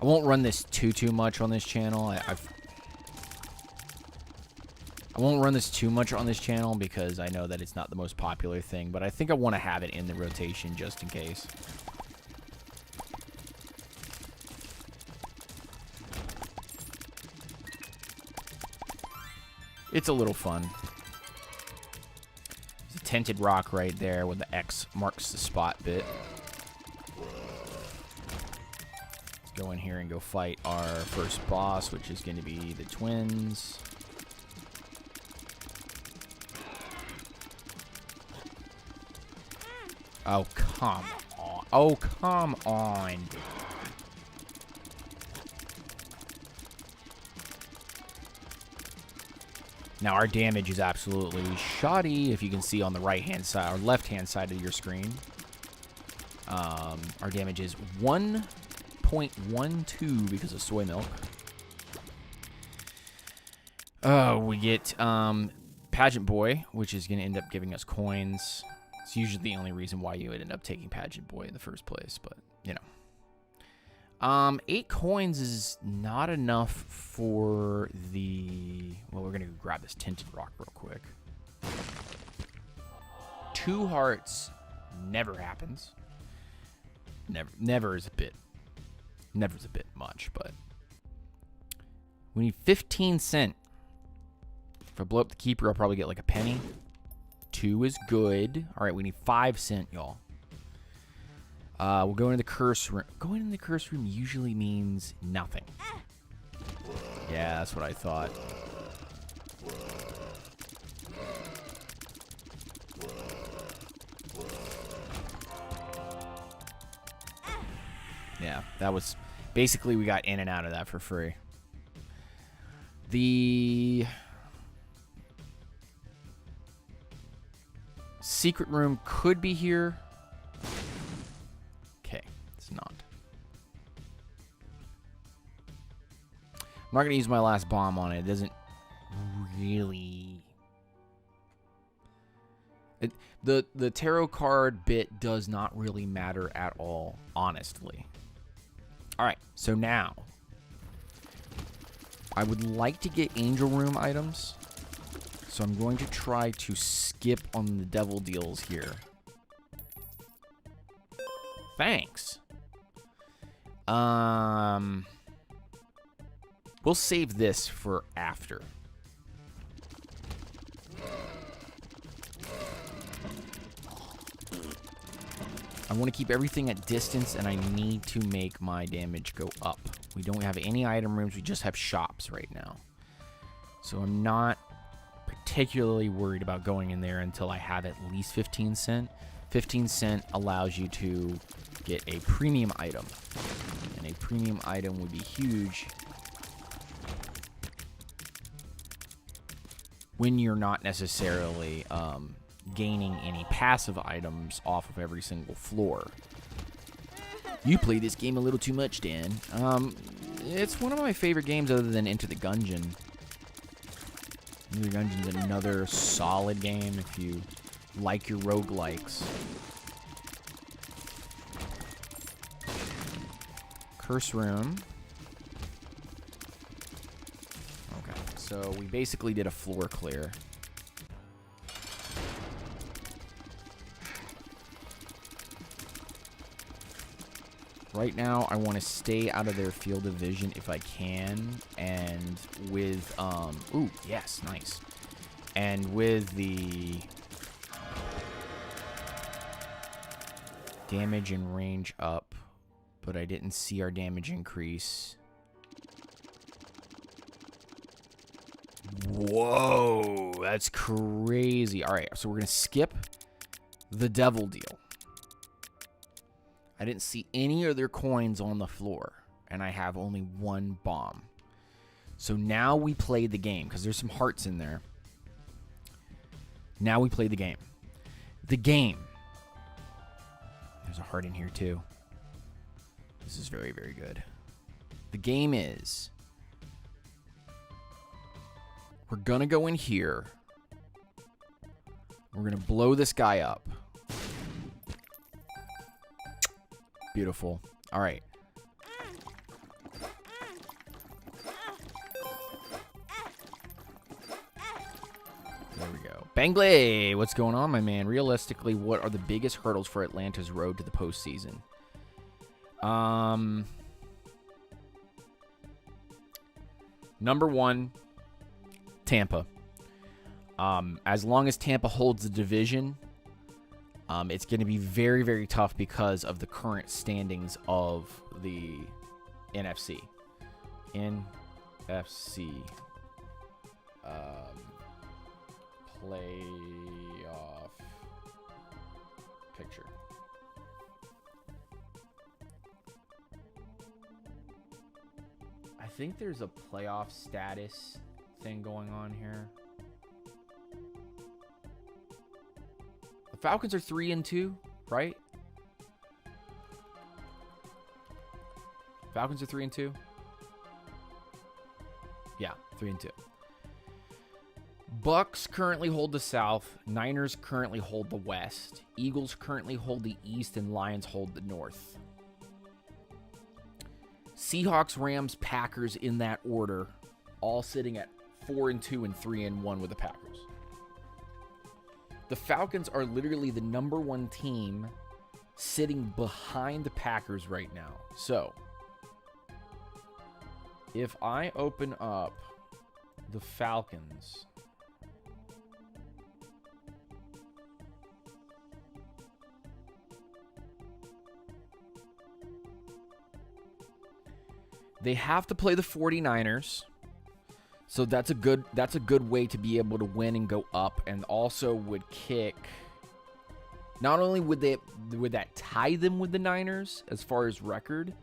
I won't run this too much on this channel. I won't run this too much on this channel because I know that it's not the most popular thing, but I think I want to have it in the rotation just in case. It's a little fun. There's a tinted rock right there where the X marks the spot bit. Let's go in here and go fight our first boss, which is going to be the twins. Oh, come on. Oh, come on. Now, our damage is absolutely shoddy, if you can see on the right-hand side, or left-hand side of your screen. Our damage is 1.12 because of soy milk. We get Pageant Boy, which is going to end up giving us coins. It's usually the only reason why you would end up taking Pageant Boy in the first place, but, you know. 8 coins is not enough for the... Well, we're going to grab this tinted rock real quick. 2 hearts never happens. Never is a bit much, but... We need 15 cents. If I blow up the keeper, I'll probably get like a penny. 2 is good. All right, we need 5 cents, y'all. We'll go into the curse room. Going in the curse room usually means nothing. Yeah, that's what I thought. Yeah, that was... Basically, we got in and out of that for free. The... secret room could be here. Okay, it's not. I'm not going to use my last bomb on it. It doesn't really... The tarot card bit does not really matter at all, honestly. Alright, so now... I would like to get angel room items. So I'm going to try to skip on the devil deals here. Thanks. We'll save this for after. I want to keep everything at distance, and I need to make my damage go up. We don't have any item rooms. We just have shops right now. So I'm not particularly worried about going in there until I have at least 15 cents. 15 cents allows you to get a premium item. And a premium item would be huge when you're not necessarily gaining any passive items off of every single floor. You play this game a little too much, Dan. It's one of my favorite games other than Into the Gungeon. Into the Gungeon's another solid game if you like your roguelikes. Curse room. Okay, so we basically did a floor clear. Right now, I want to stay out of their field of vision if I can, and with, ooh, yes, nice. And with the damage and range up, but I didn't see our damage increase. Whoa, that's crazy. All right, so we're going to skip the devil deal. I didn't see any other coins on the floor, and I have only 1 bomb. So now we play the game, because there's some hearts in there. Now we play the game. The game. There's a heart in here, too. This is very, very good. The game is... We're going to go in here. We're going to blow this guy up. Beautiful. All right. There we go. Bangley, what's going on, my man? Realistically, what are the biggest hurdles for Atlanta's road to the postseason? Number one, Tampa. As long as Tampa holds the division, it's going to be very, very tough because of the current standings of the NFC. NFC. Playoff picture. I think there's a playoff status thing going on here. The Falcons are 3-2, right? Falcons are 3-2. Yeah, 3-2. Bucks currently hold the South. Niners currently hold the West. Eagles currently hold the East, and Lions hold the North. Seahawks, Rams, Packers in that order, all sitting at 4-2 and 3-1 with the Packers. The Falcons are literally the number one team sitting behind the Packers right now. So, if I open up the Falcons, they have to play the 49ers. So that's a good way to be able to win and go up, and also would kick. Not only would that tie them with the Niners as far as record,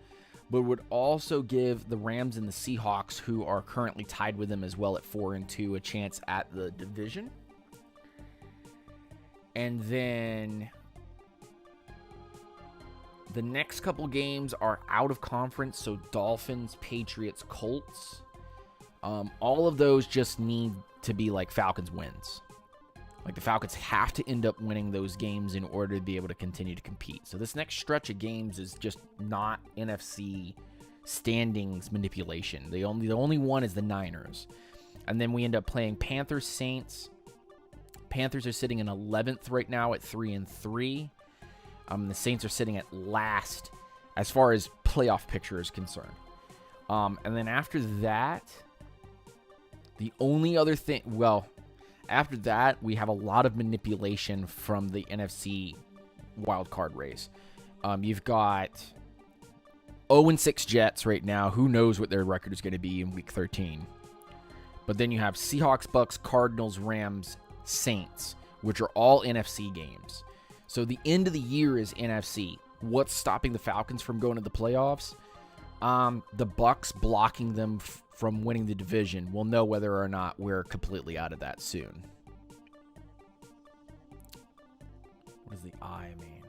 but would also give the Rams and the Seahawks, who are currently tied with them as well at 4-2, a chance at the division. And then the next couple games are out of conference, so Dolphins, Patriots, Colts. All of those just need to be like Falcons wins. Like the Falcons have to end up winning those games in order to be able to continue to compete. So this next stretch of games is just not NFC standings manipulation. The only one is the Niners. And then we end up playing Panthers, Saints. Panthers are sitting in 11th right now at 3-3. The Saints are sitting at last as far as playoff picture is concerned. And then after that, the only other thing, well, after that, we have a lot of manipulation from the NFC wildcard race. You've got 0-6 Jets right now. Who knows what their record is going to be in Week 13. But then you have Seahawks, Bucks, Cardinals, Rams, Saints, which are all NFC games. So the end of the year is NFC. What's stopping the Falcons from going to the playoffs? The Bucks blocking them from winning the division. We'll know whether or not we're completely out of that soon. What does the I mean?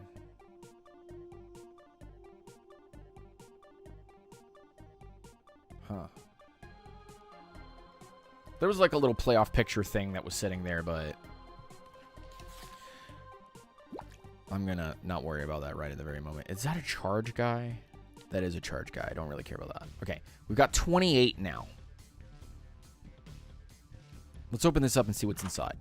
Huh. There was like a little playoff picture thing that was sitting there, but I'm going to not worry about that right at the very moment. Is that a charge guy? That is a charge guy. I don't really care about that. Okay, we've got 28 now. Let's open this up and see what's inside.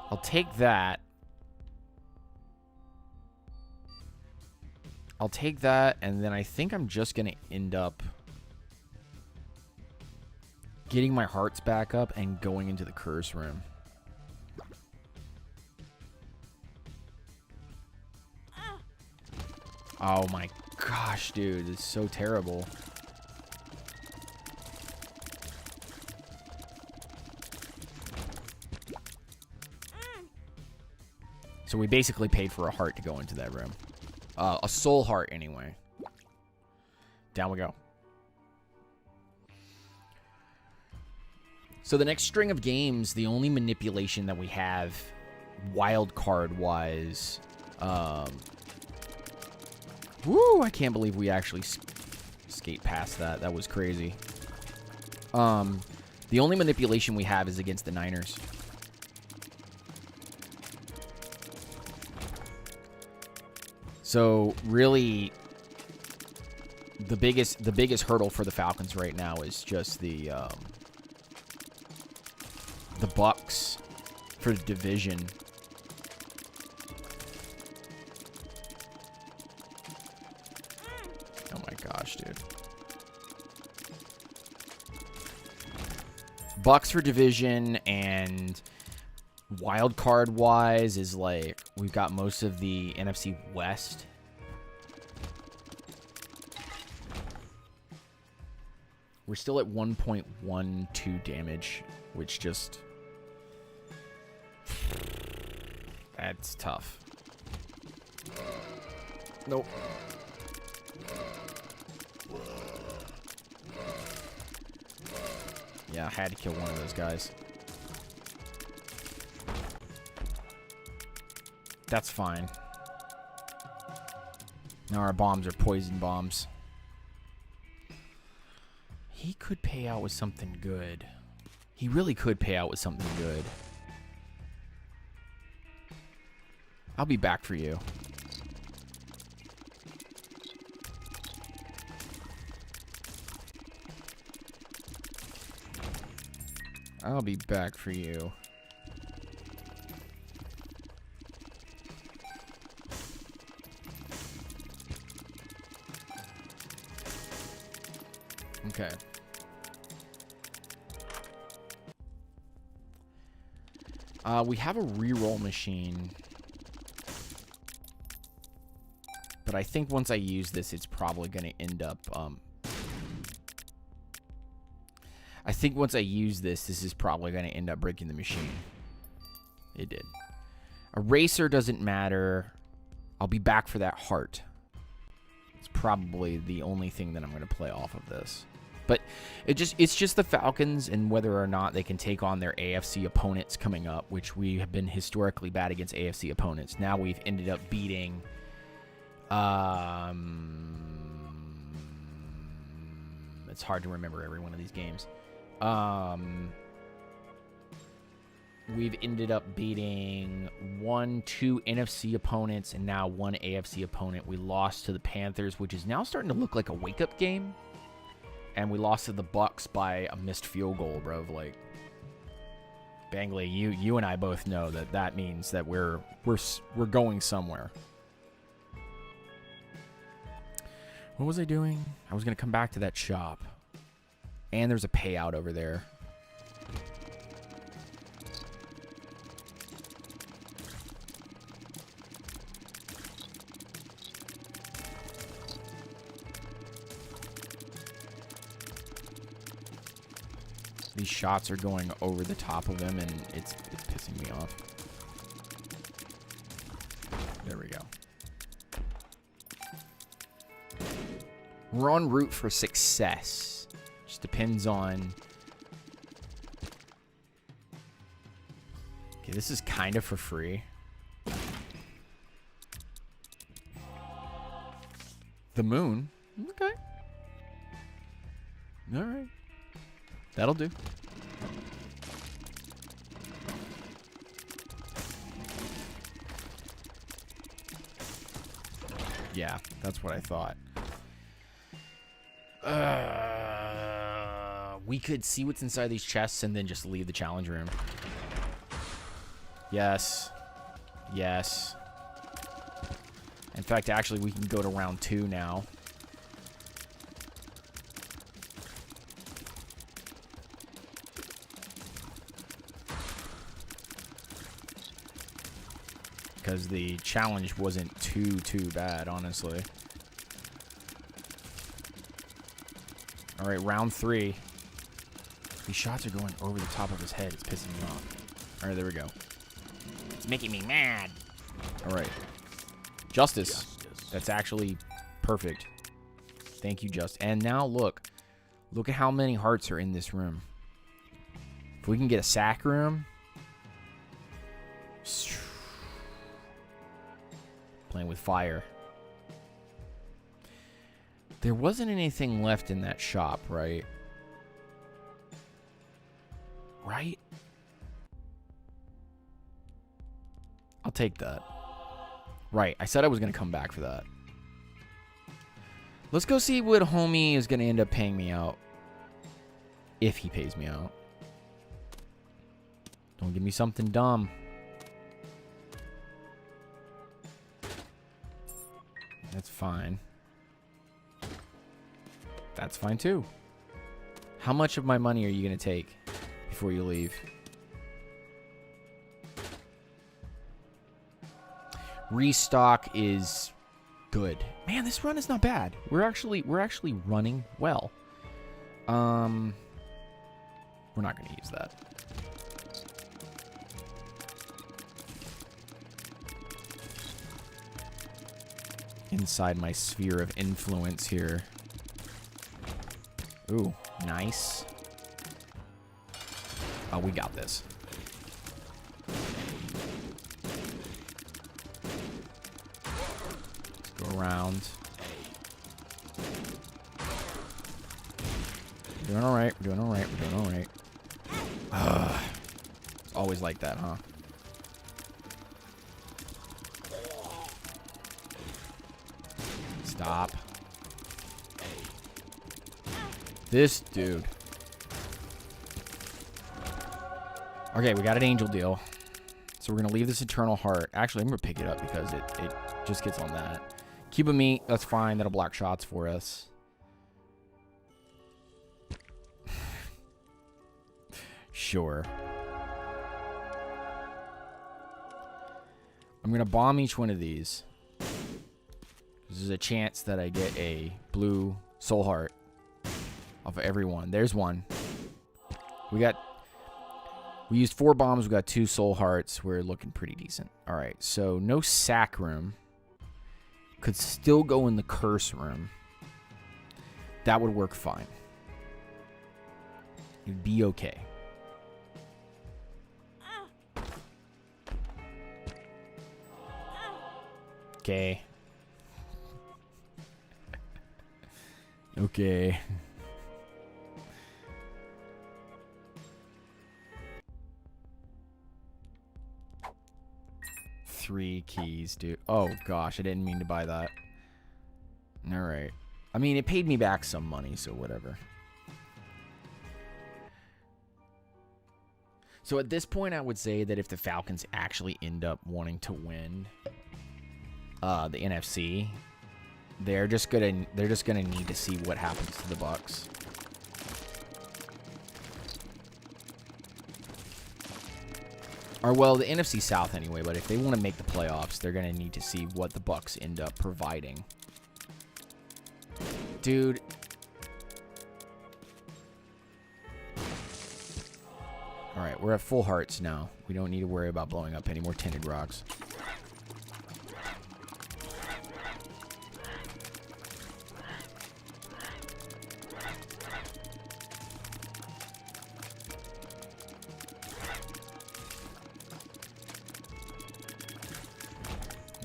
I'll take that. I'll take that, and then I think I'm just going to end up getting my hearts back up and going into the curse room. Oh my gosh, dude. It's so terrible. So we basically paid for a heart to go into that room. A soul heart, anyway. Down we go. So the next string of games, the only manipulation that we have wild card wise Woo! I can't believe we actually skate past that. That was crazy. The only manipulation we have is against the Niners. So really, the biggest hurdle for the Falcons right now is just the Bucks for the division. Oh my gosh, dude. Bucks for division, and wild card wise is like we've got most of the NFC West. We're still at 1.12 damage, which just that's tough. Nope. Yeah, I had to kill one of those guys. That's fine. Now our bombs are poison bombs. He could pay out with something good. He really could pay out with something good. I'll be back for you. I'll be back for you. Okay. We have a reroll machine. But I think once I use this, it's probably going to end up... I think once I use this is probably going to end up breaking the machine. It did. Eraser doesn't matter. I'll be back for that heart. It's probably the only thing that I'm going to play off of this. But it's just the Falcons and whether or not they can take on their AFC opponents coming up, which we have been historically bad against AFC opponents. Now we've ended up beating... it's hard to remember every one of these games. We've ended up beating 2 NFC opponents and now 1 AFC opponent. We lost to the Panthers, which is now starting to look like a wake-up game. And we lost to the Bucks by a missed field goal, bro. Like, Bangley, you and I both know that means that we're going somewhere. What was I doing? I was going to come back to that shop. And there's a payout over there. These shots are going over the top of him, and it's pissing me off. There we go. We're en route for success. Just depends on... Okay, this is kind of for free. The moon. Okay. All right. That'll do. Yeah, that's what I thought. We could see what's inside these chests and then just leave the challenge room. Yes. Yes. In fact, actually, we can go to round 2 now. Because the challenge wasn't too bad, honestly. All right, round 3. These shots are going over the top of his head. It's pissing me off. All right, there we go. It's making me mad. All right. Justice. That's actually perfect. Thank you, Justice. And now look. Look at how many hearts are in this room. If we can get a sack room. Playing with fire. There wasn't anything left in that shop, right? Right? I'll take that. Right, I said I was going to come back for that. Let's go see what homie is going to end up paying me out. If he pays me out. Don't give me something dumb. That's fine. That's fine too. How much of my money are you going to take before you leave? Restock is good. Man, this run is not bad. We're actually running well. We're not going to use that. Inside my sphere of influence here. Ooh, nice. Oh, we got this. Let's go around. We're doing alright, we're doing alright, we're doing alright. Always like that, huh? Stop. This dude. Okay, we got an angel deal. So we're going to leave this eternal heart. Actually, I'm going to pick it up because it just gets on that. Cube of meat, that's fine. That'll block shots for us. Sure. I'm going to bomb each one of these. There's a chance that I get a blue soul heart off of every one. There's one. We used 4 bombs. We got 2 soul hearts. We're looking pretty decent. All right, so no sack room. Could still go in the curse room. That would work fine. It'd be okay. Okay. Okay. Three keys, dude. Oh, gosh. I didn't mean to buy that. All right. I mean, it paid me back some money, so whatever. So at this point, I would say that if the Falcons actually end up wanting to win the NFC, they're just gonna need to see what happens to the Bucks. Or, well, the NFC South anyway, but if they want to make the playoffs, they're going to need to see what the Bucks end up providing. Dude. Alright, we're at full hearts now. We don't need to worry about blowing up any more tinted rocks.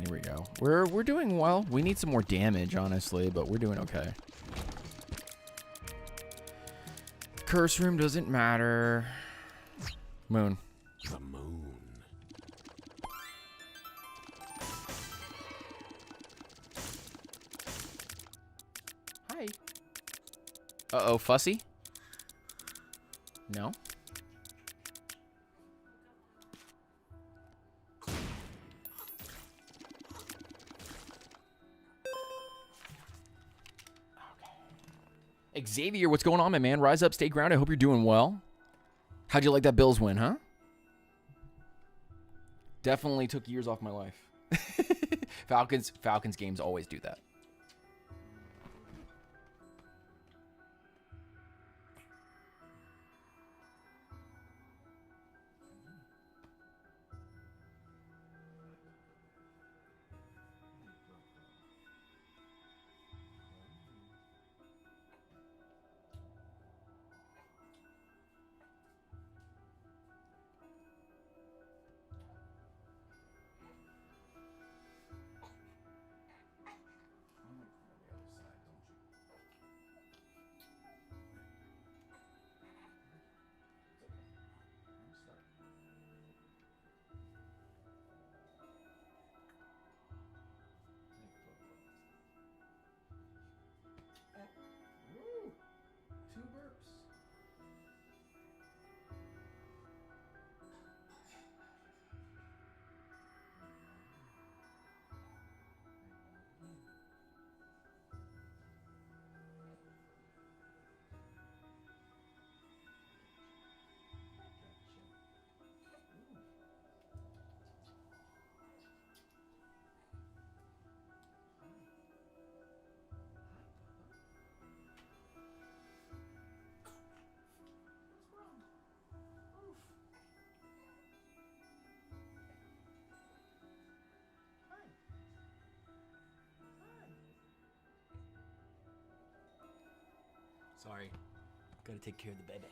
Here we go. We're doing well. We need some more damage, honestly, but we're doing okay. Curse room doesn't matter. Moon. The moon. Hi. Uh-oh, fussy? No? Xavier, what's going on, my man? Rise up, stay grounded. I hope you're doing well. How'd you like that Bills win, huh? Definitely took years off my life. Falcons games always do that. Sorry. Gotta take care of the baby.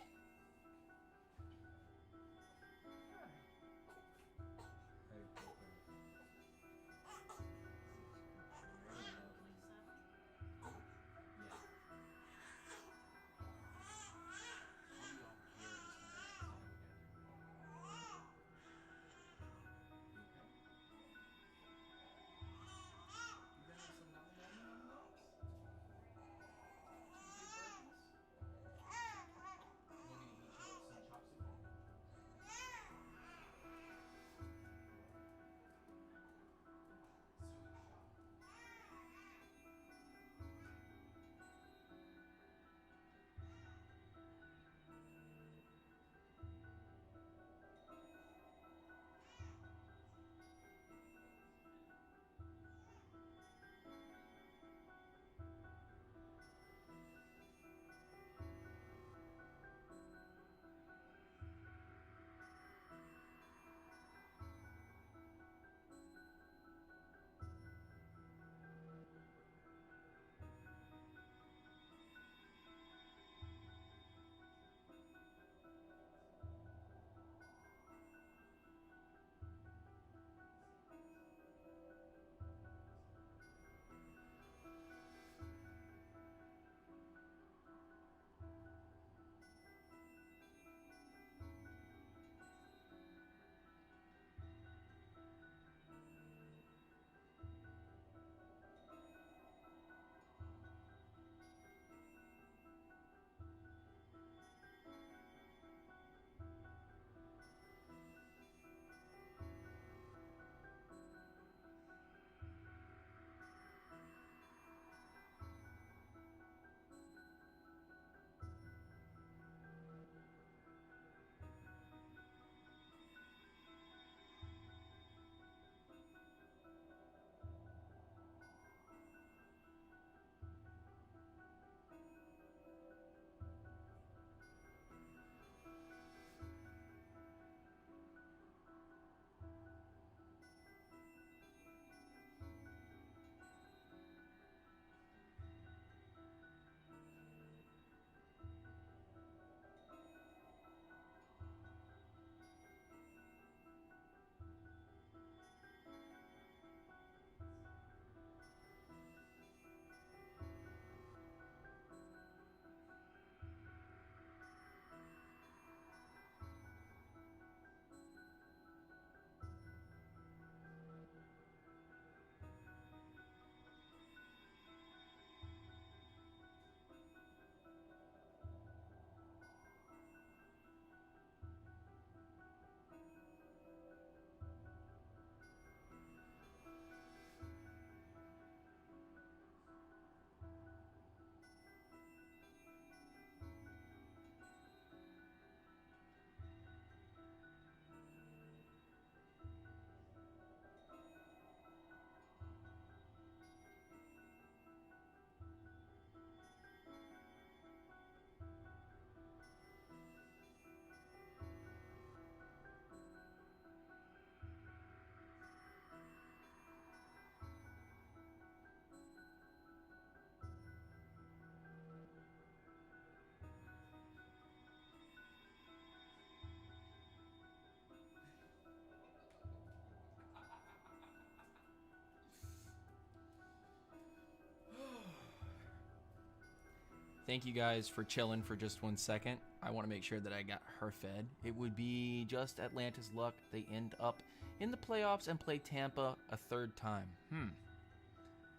Thank you guys for chilling for just 1 second. I want to make sure that I got her fed. It would be just Atlanta's luck. They end up in the playoffs and play Tampa a third time.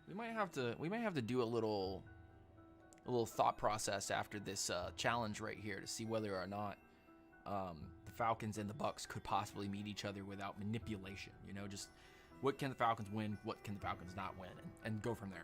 We might have to do a little thought process after this challenge right here to see whether or not the Falcons and the Bucks could possibly meet each other without manipulation. You know, just what can the Falcons win, what can the Falcons not win, and go from there.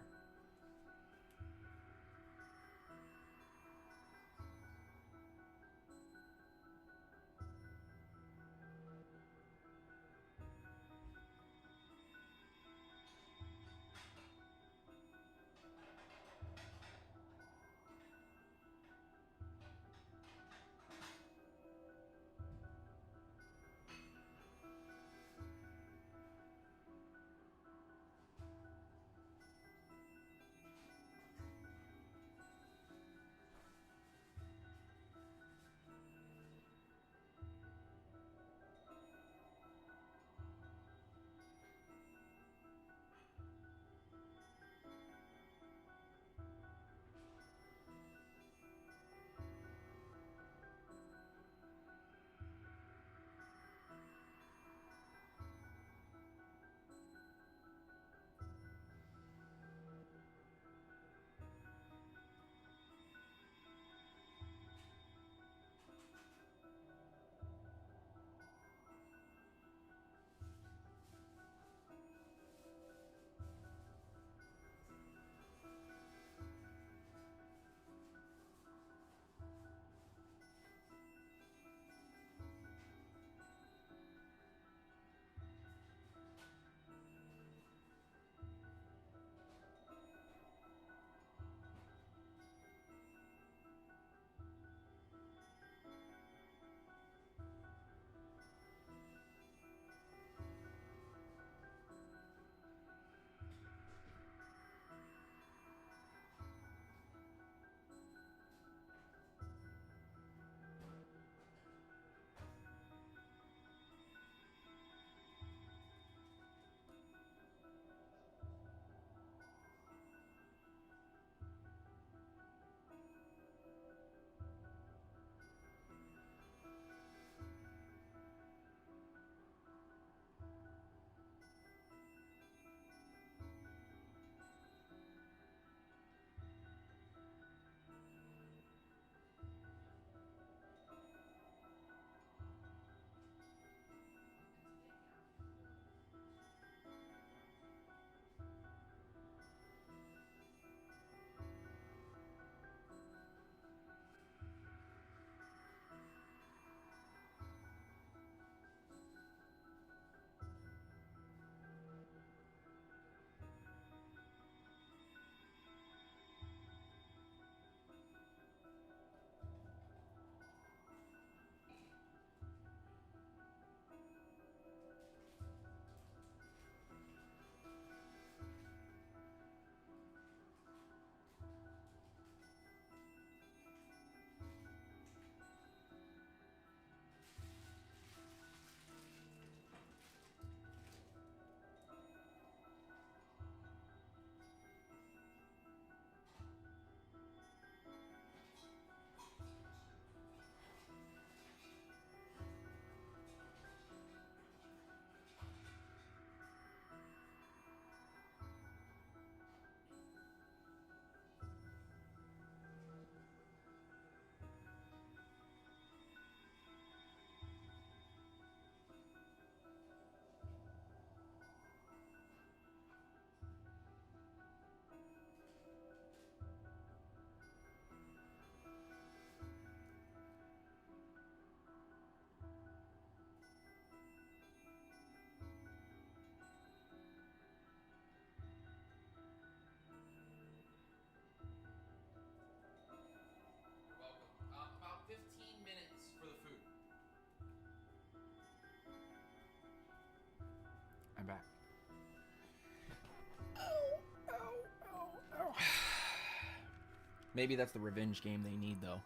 Maybe that's the revenge game they need, though.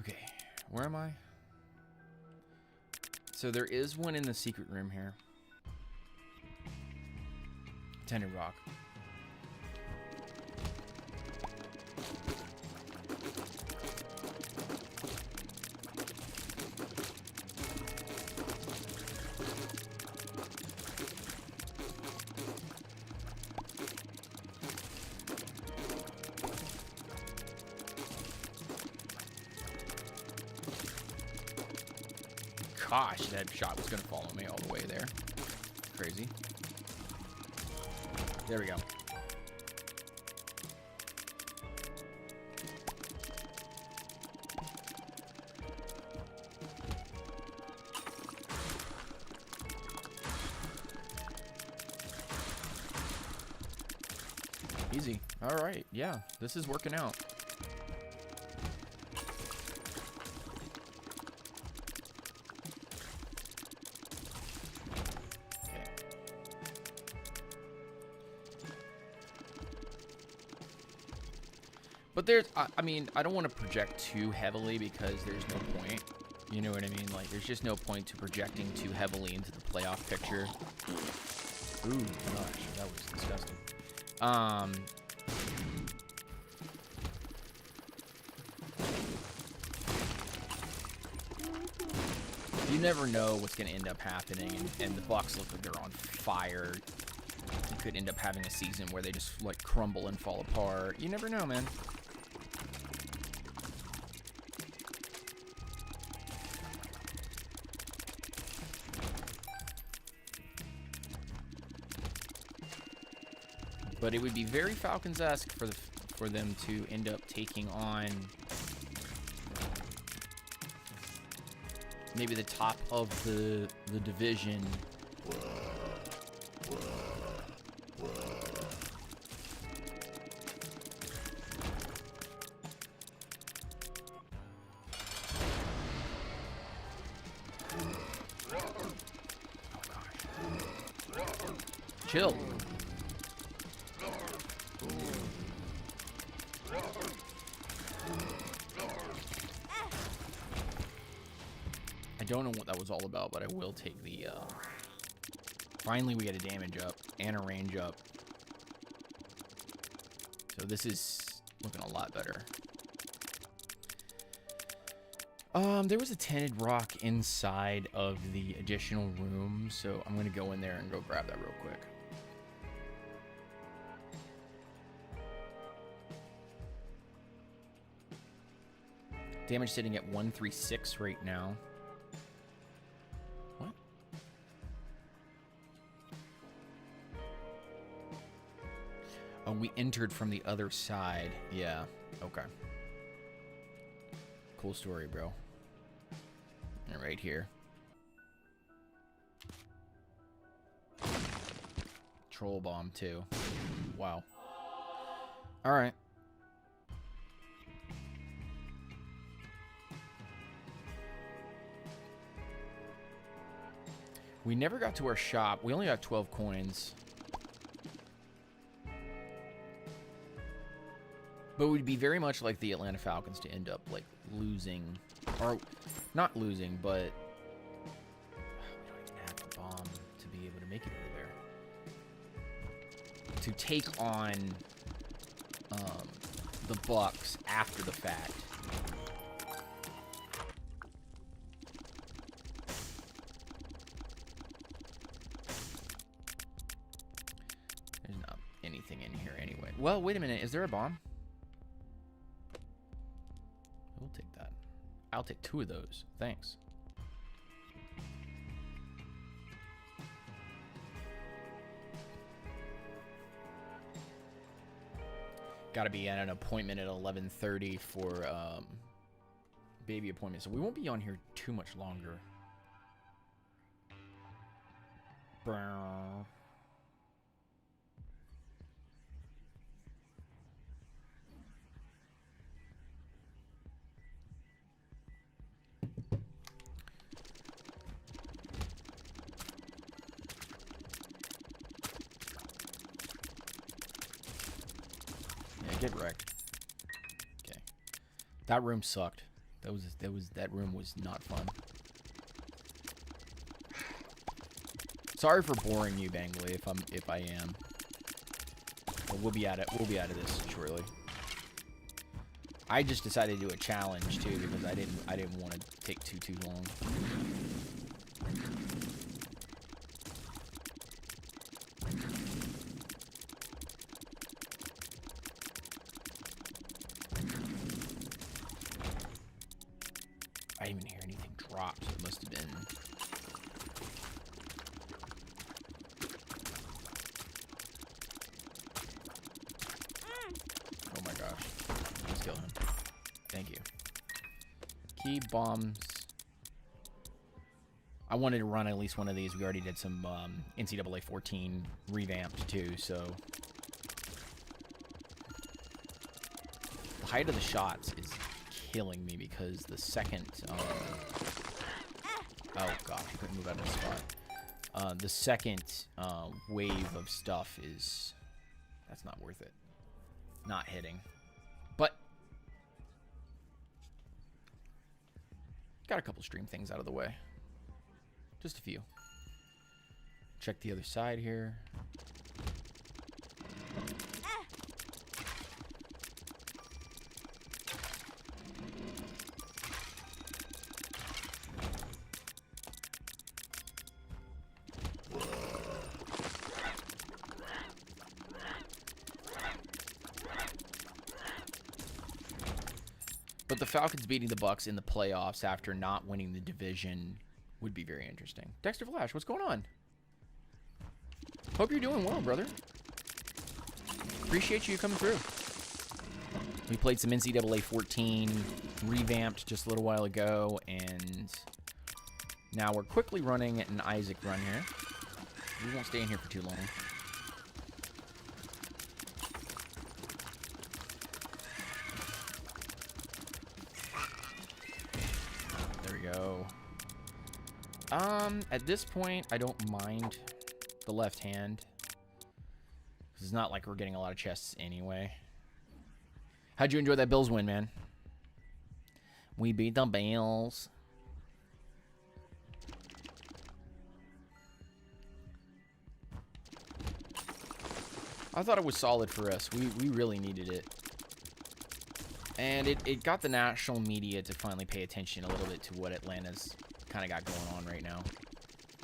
Okay, where am I? So there is one in the secret room here. Tinted rock. Gosh, that shot was gonna follow me all the way there. Crazy. There we go. Easy. All right. Yeah, this is working out. But there's, I mean, I don't want to project too heavily because there's no point. You know what I mean? Like, there's just no point to projecting too heavily into the playoff picture. Ooh, gosh, that was disgusting. You never know what's going to end up happening, and the Bucks look like they're on fire. You could end up having a season where they just, like, crumble and fall apart. You never know, man. But it would be very Falcons-esque for them to end up taking on maybe the top of the division. Chill. I don't know what that was all about, but I will take the, finally we get a damage up and a range up. So this is looking a lot better. There was a tinted rock inside of the additional room, so I'm gonna go in there and go grab that real quick. Damage sitting at 136 right now. What? Oh, we entered from the other side. Yeah, okay. Cool story, bro. And right here. Troll bomb, too. Wow. Alright. We never got to our shop. We only got 12 coins. But it would be very much like the Atlanta Falcons to end up, like, losing. Or, not losing, but... we don't even have the bomb to be able to make it over there. To take on the Bucks after the fact. There's not anything in here anyway. Well, wait a minute. Is there a bomb? We'll take that. I'll take 2 of those. Thanks. Got to be at an appointment at 11:30 for baby appointment, so we won't be on here too much longer. Brown. Get wrecked. Okay. That room sucked. That room was not fun. Sorry for boring you, Bangley, if I am. But we'll be at it. We'll be out of this shortly. I just decided to do a challenge too because I didn't want to take too long. I didn't even hear anything drop, so it must have been. Oh my gosh. Let's kill him. Thank you. Key bombs. I wanted to run at least one of these. We already did some NCAA 14 revamped too, so. The height of the shots is killing me because the second. Oh gosh, I couldn't move out of the spot. The second wave of stuff is. That's not worth it. Not hitting. But got a couple stream things out of the way. Just a few. Check the other side here. But the Falcons beating the Bucks in the playoffs after not winning the division would be very interesting. Dexter Flash, what's going on? Hope you're doing well, brother. Appreciate you coming through. We played some NCAA 14 revamped just a little while ago, and now we're quickly running an Isaac run here. We won't stay in here for too long. Go. At this point, I don't mind the left hand. Because it's not like we're getting a lot of chests anyway. How'd you enjoy that Bills win, man? We beat the Bills. I thought it was solid for us. We really needed it. And it got the national media to finally pay attention a little bit to what Atlanta's kind of got going on right now.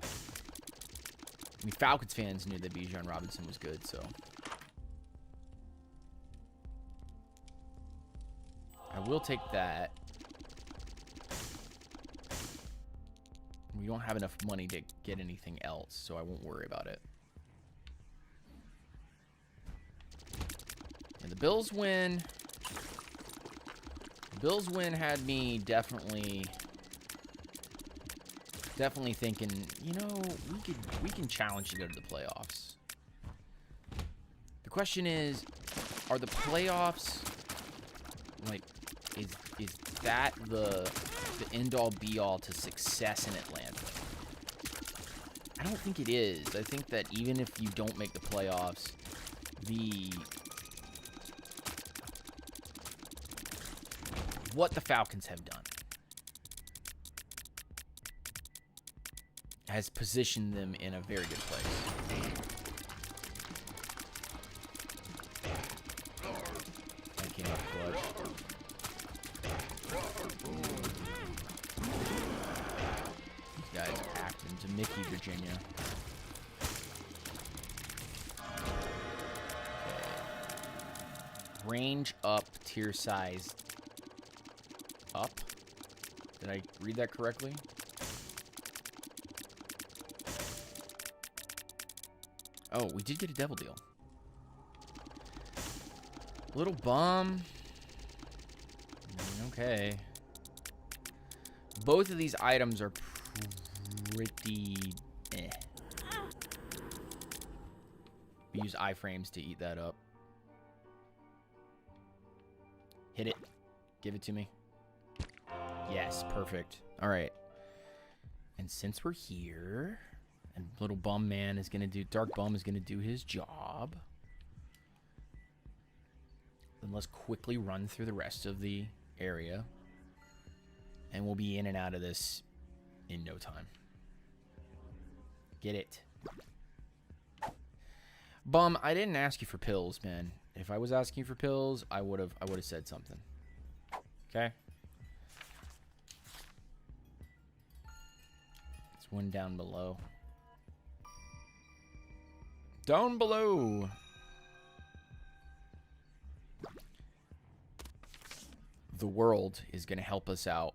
I mean, Falcons fans knew that Bijan Robinson was good, so. I will take that. We don't have enough money to get anything else, so I won't worry about it. And the Bills win. Bills win had me definitely thinking, you know, we can challenge to go to the playoffs. The question is, are the playoffs like is that the end all be all to success in Atlanta? I don't think it is. I think that even if you don't make the playoffs, what the Falcons have done has positioned them in a very good place. Thank you, clutch. These guys are acting to Mickey, Virginia. Okay. Range up, tier size up. Did I read that correctly? Oh, we did get a devil deal. Little bum. Okay. Both of these items are pretty eh. We use iframes to eat that up. Hit it. Give it to me. Yes, perfect. All right. And since we're here, and little bum man is going to do, dark bum is going to do his job. The then let's quickly run through the rest of the area. And we'll be in and out of this in no time. Get it. Bum, I didn't ask you for pills, man. If I was asking you for pills, I would have said something. Okay? There's one down below. Down below. The world is going to help us out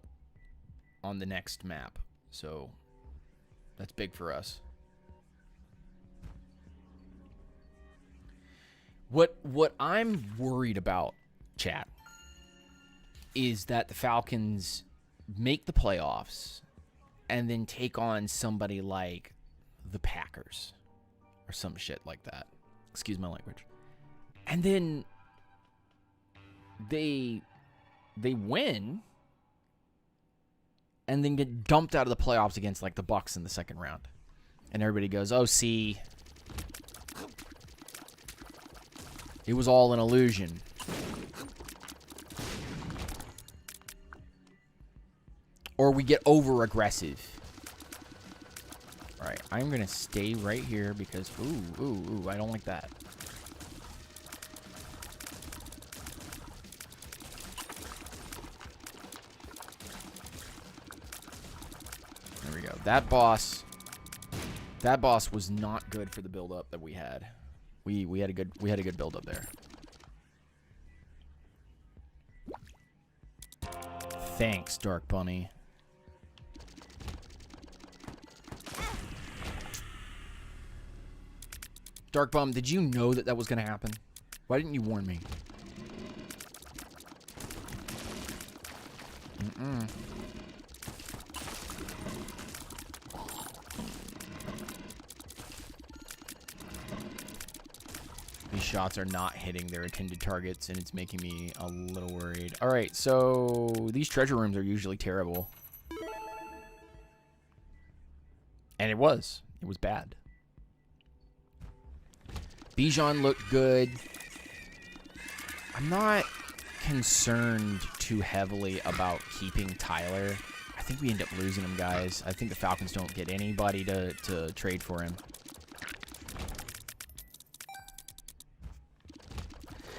on the next map. So that's big for us. What I'm worried about, chat, is that the Falcons make the playoffs and then take on somebody like the Packers or some shit like that. Excuse my language. And then they win and then get dumped out of the playoffs against like the Bucks in the second round. And everybody goes, "Oh, see, it was all an illusion." Or we get over aggressive. All right, I'm going to stay right here because, ooh, I don't like that. There we go. That boss was not good for the build-up that we had. We had a good build-up there. Thanks, Dark Bunny. Dark Bum, did you know that was going to happen? Why didn't you warn me? These shots are not hitting their intended targets, and it's making me a little worried. All right, so these treasure rooms are usually terrible. And it was bad. Bijan looked good. I'm not concerned too heavily about keeping Tyler. I think we end up losing him, guys. I think the Falcons don't get anybody to trade for him.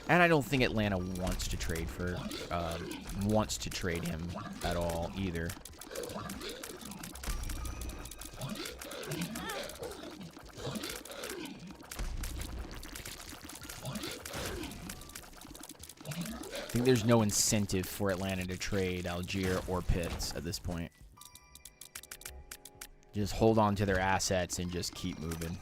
And I don't think Atlanta wants to trade him at all either. I think there's no incentive for Atlanta to trade Algier or Pitts at this point. Just hold on to their assets and just keep moving.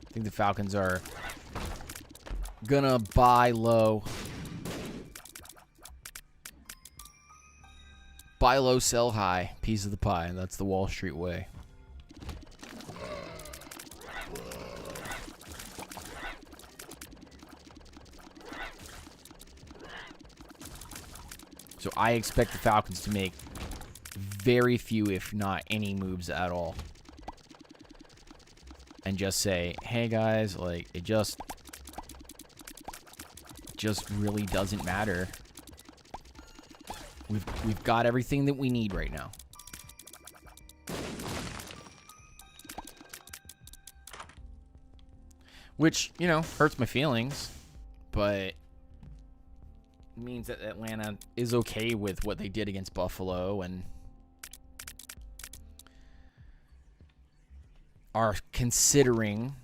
I think the Falcons are gonna buy low. Buy low, sell high. Piece of the pie. That's the Wall Street way. So I expect the Falcons to make very few, if not any, moves at all. And just say, hey guys, like, it just really doesn't matter. We've got everything that we need right now. Which, you know, hurts my feelings, but means that Atlanta is okay with what they did against Buffalo and are considering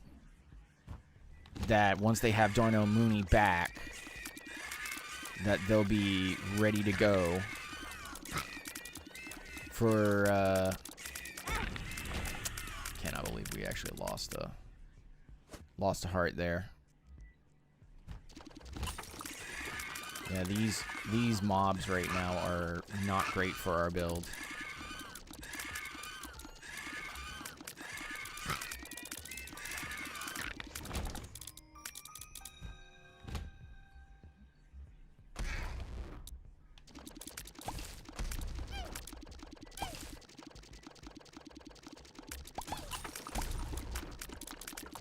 that once they have Darnell Mooney back, that they'll be ready to go for cannot believe we actually lost a heart there. Yeah, these mobs right now are not great for our build.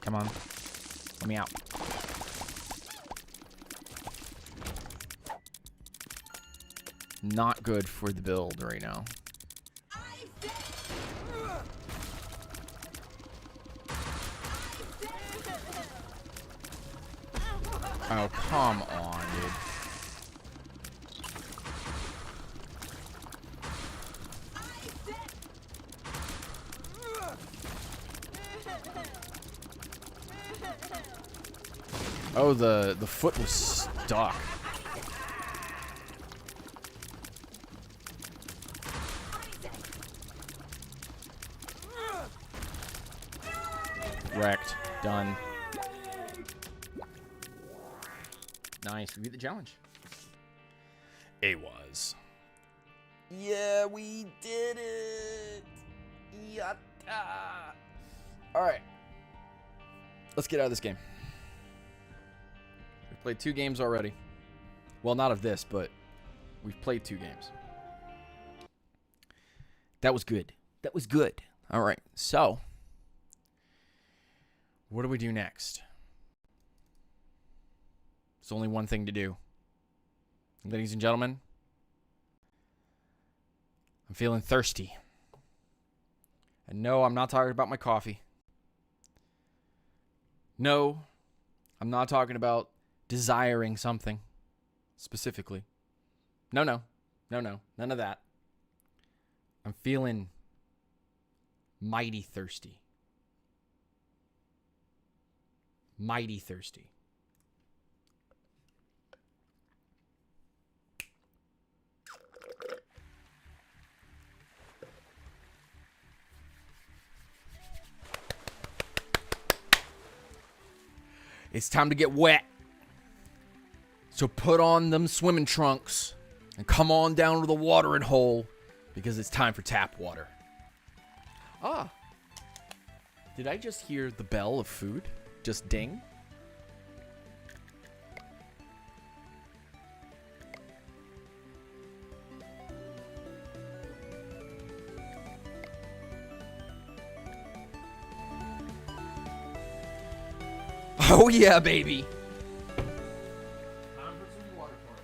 Come on. Let me out. Not good for the build right now. Oh, come on, dude. Oh, the foot was stuck. Wrecked. Done. Nice. We beat the challenge. It was. Yeah, we did it. Yatta. All right. Let's get out of this game. We've played 2 games already. Well, not of this, but we've played 2 games. That was good. That was good. All right. So, what do we do next? There's only one thing to do. Ladies and gentlemen, I'm feeling thirsty. And no, I'm not talking about my coffee. No, I'm not talking about desiring something specifically. No, none of that. I'm feeling mighty thirsty. Mighty thirsty. It's time to get wet. So put on them swimming trunks and come on down to the watering hole because it's time for tap water. Ah. Did I just hear the bell of food just ding? Oh yeah, baby. Time for some water park.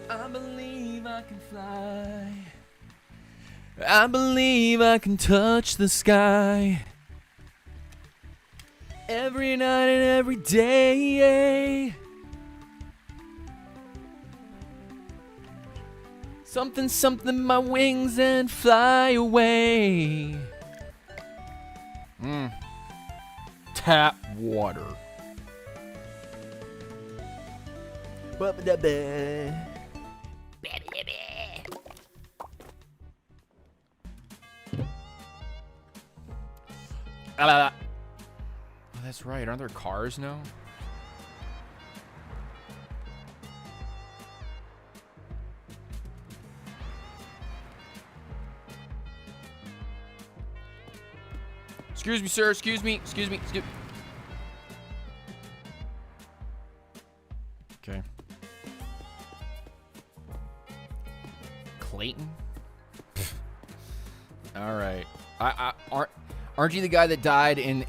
I believe I can fly. I believe I can touch the sky. Every night and every day. Something, something, my wings and fly away. Tap water. Oh, that's right. Aren't there cars now? Excuse me, sir. Excuse me. Excuse me. Okay. Clayton? All right. Aren't you the guy that died in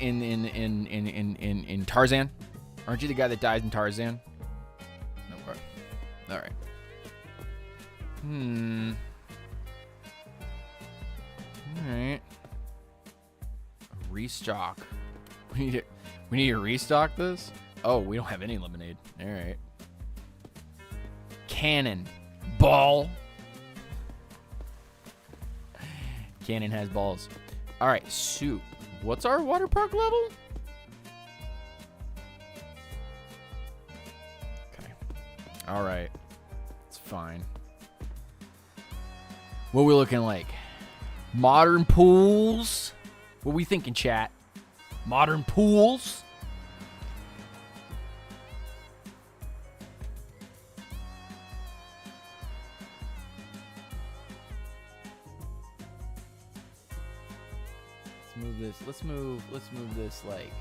Tarzan? Aren't you the guy that died in Tarzan? No. All right. All right. Restock. We need to restock this? Oh, we don't have any lemonade. All right. Cannon. Ball. Cannon has balls. All right, soup. What's our water park level? Okay. All right. It's fine. What are we looking like? Modern pools? What we thinking, chat? Modern pools? Let's move this. Let's move this like.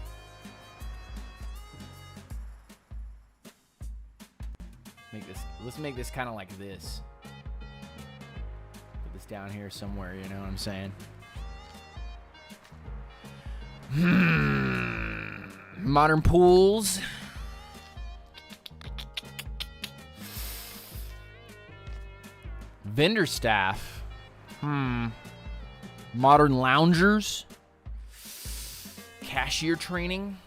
Let's make this kind of like this. Put this down here somewhere, you know what I'm saying? Modern pools. Vendor staff. Modern loungers. Cashier training.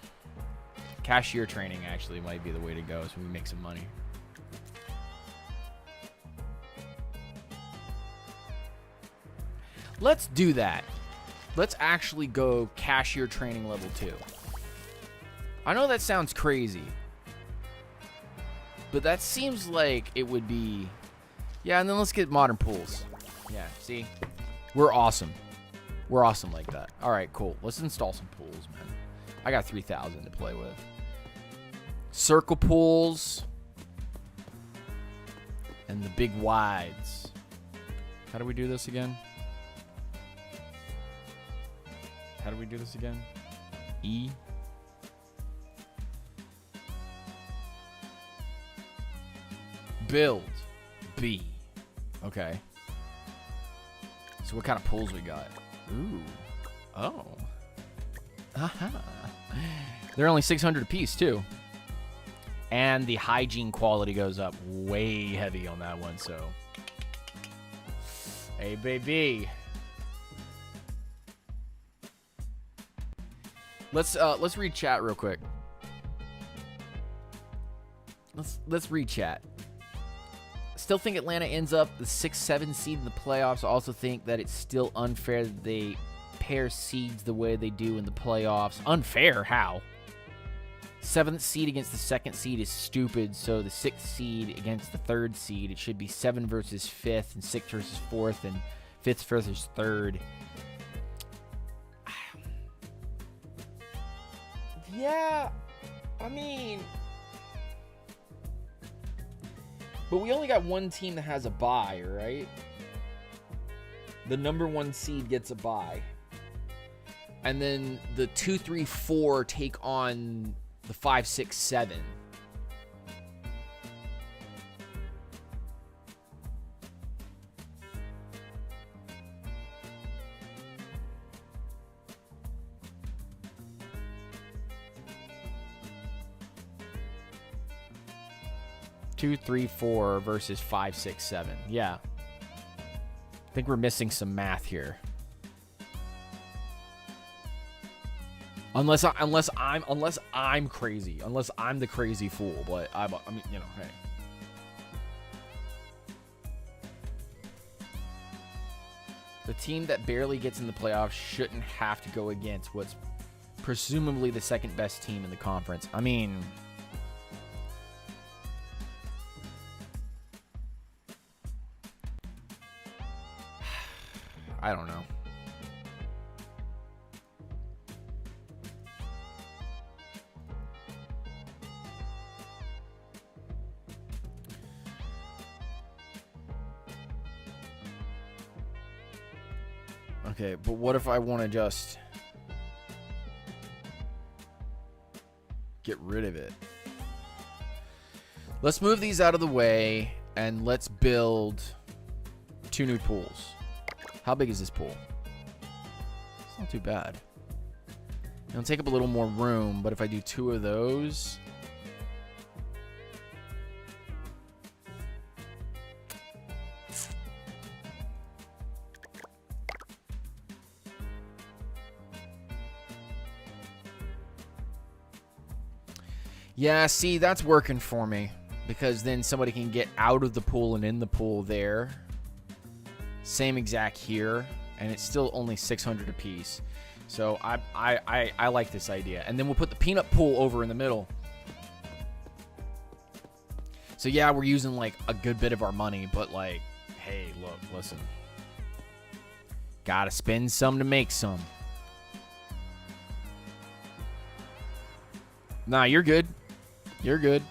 Cashier training actually might be the way to go so we make some money. Let's do that. Let's actually go cashier training level 2. I know that sounds crazy, but that seems like it would be... Yeah, and then let's get modern pools. Yeah, see? We're awesome. We're awesome like that. All right, cool. Let's install some pools, man. I got 3,000 to play with. Circle pools. And the big wides. How do we do this again? How do we do this again? E. Build. B. Okay. So what kind of pools we got? Ooh. Oh. Aha. They're only 600 a piece, too. And the hygiene quality goes up way heavy on that one, so. Hey, baby. Let's read chat real quick. Let's read chat. Still think Atlanta ends up the 6-7 seed in the playoffs. Also think that it's still unfair that they pair seeds the way they do in the playoffs. Unfair? How? 7th seed against the 2nd seed is stupid, so the 6th seed against the 3rd seed, it should be 7 versus 5th and 6 versus 4th and 5th versus 3rd. Yeah, I mean... But we only got one team that has a bye, right? The number 1 seed gets a bye. And then the 2, 3, 4 take on the 5, 6, 7. 2, 3, 4 versus 5, 6, 7. Yeah. I think we're missing some math here. Unless I'm crazy. Unless I'm the crazy fool. But I mean, you know, hey. The team that barely gets in the playoffs shouldn't have to go against what's presumably the second best team in the conference. I mean, I don't know. Okay, but what if I want to just get rid of it? Let's move these out of the way and let's build 2 new pools. How big is this pool? It's not too bad. It'll take up a little more room, but if I do 2 of those... Yeah, see, that's working for me. Because then somebody can get out of the pool and in the pool there. Same exact here. And it's still only 600 apiece. So I like this idea. And then we'll put the peanut pool over in the middle. So yeah, we're using like a good bit of our money. But like, hey, look, listen. Gotta spend some to make some. Nah, you're good. You're good.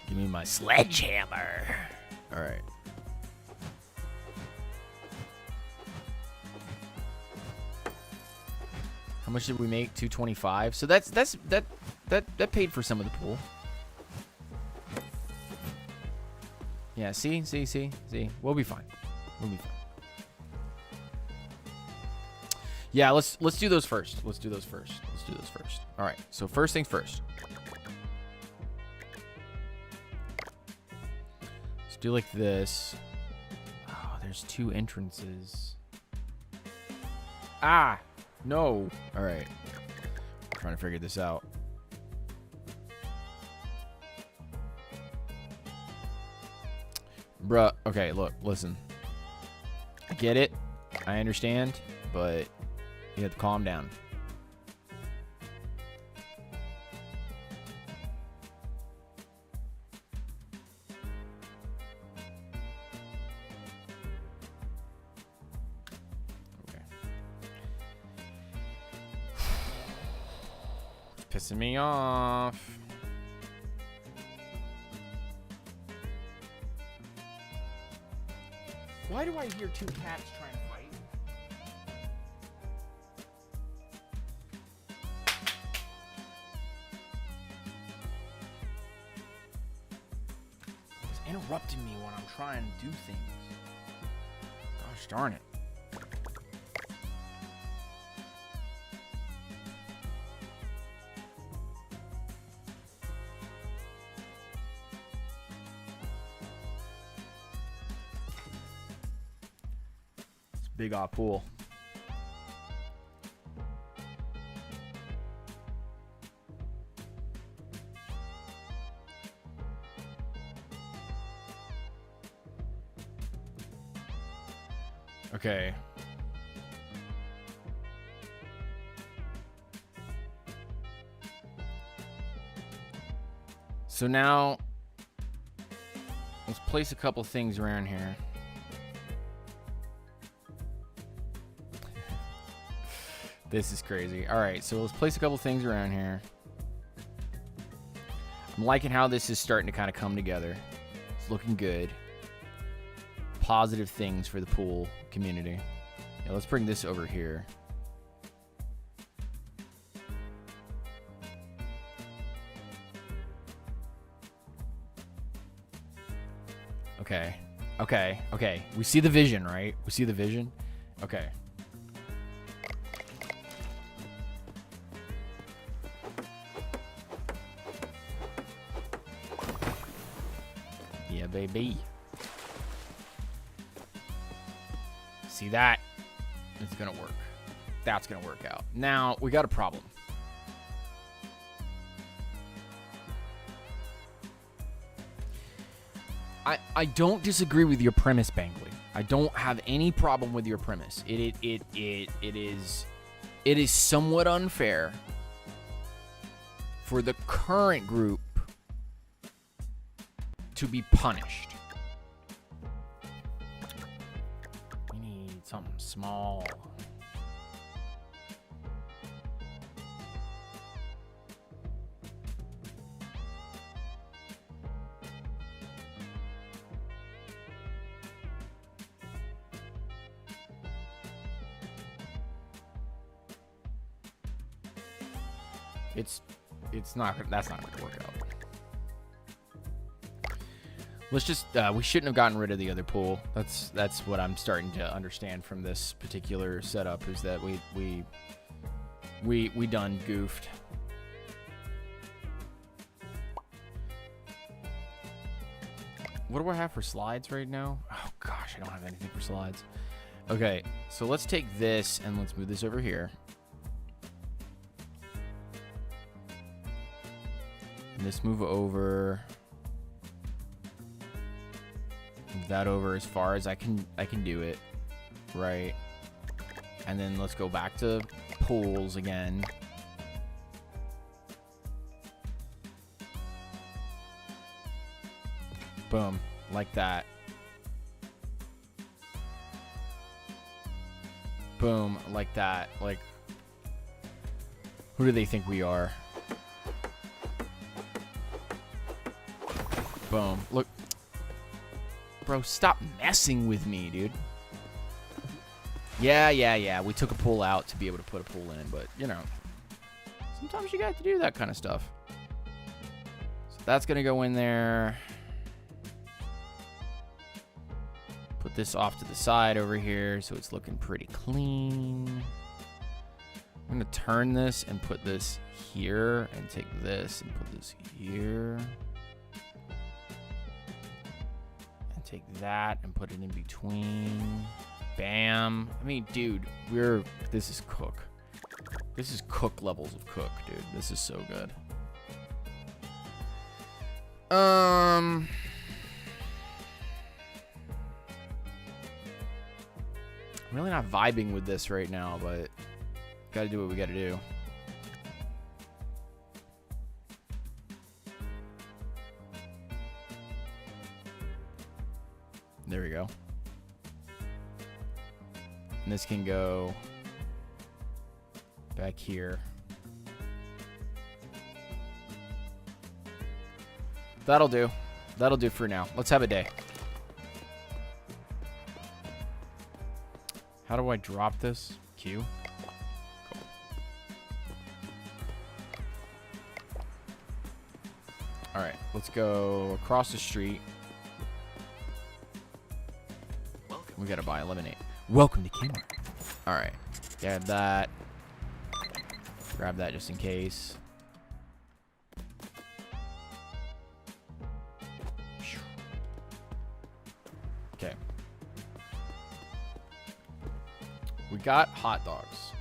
Give me my sledgehammer. All right. How much did we make? 225. So that paid for some of the pool. Yeah, see. We'll be fine. We'll be fine. Yeah, let's do those first. Let's do those first. All right. So first things first. Do like this. Oh, there's 2 entrances. Ah, no. All right. I'm trying to figure this out. Bruh. Okay, look, listen. I get it. I understand, but you have to calm down. Pissing me off. Why do I hear 2 cats trying to fight? It's interrupting me when I'm trying to do things. Gosh darn it. Big odd pool. Okay. So now let's place a couple things around here. This is crazy. All right, so let's place a couple things around here. I'm liking how this is starting to kind of come together. It's looking good. Positive things for the pool community. Yeah, let's bring this over here. Okay. We see the vision, right? We see the vision? Okay. baby. See that? It's gonna work. That's gonna work out. Now, we got a problem. I don't disagree with your premise, Bangley. I don't have any problem with your premise. It is somewhat unfair for the current group to be punished. We need something small. That's not going to work out. Let's just we shouldn't have gotten rid of the other pool. That's what I'm starting to understand from this particular setup, is that we done goofed. What do I have for slides right now? Oh gosh, I don't have anything for slides. Okay, so let's take this and let's move this over here. And this move over. Move that over as far as I can do it. Right. And then let's go back to pools again. Boom. Like that. Boom. Like that. Like, who do they think we are? Boom. Look. Bro, stop messing with me, dude. Yeah. We took a pool out to be able to put a pool in, but, you know, sometimes you got to do that kind of stuff. So that's going to go in there. Put this off to the side over here so it's looking pretty clean. I'm going to turn this and put this here and take this and put this here. Take that and put it in between. Bam. I mean, dude, this is cook. This is cook levels of cook, dude. This is so good. I'm really not vibing with this right now, but gotta do what we gotta do. There we go. And this can go back here. That'll do. That'll do for now. Let's have a day. How do I drop this? Q? Cool. Alright, let's go across the street. We gotta buy lemonade. Welcome to Kenmore. Alright. Grab that. Grab that just in case. Okay. We got hot dogs.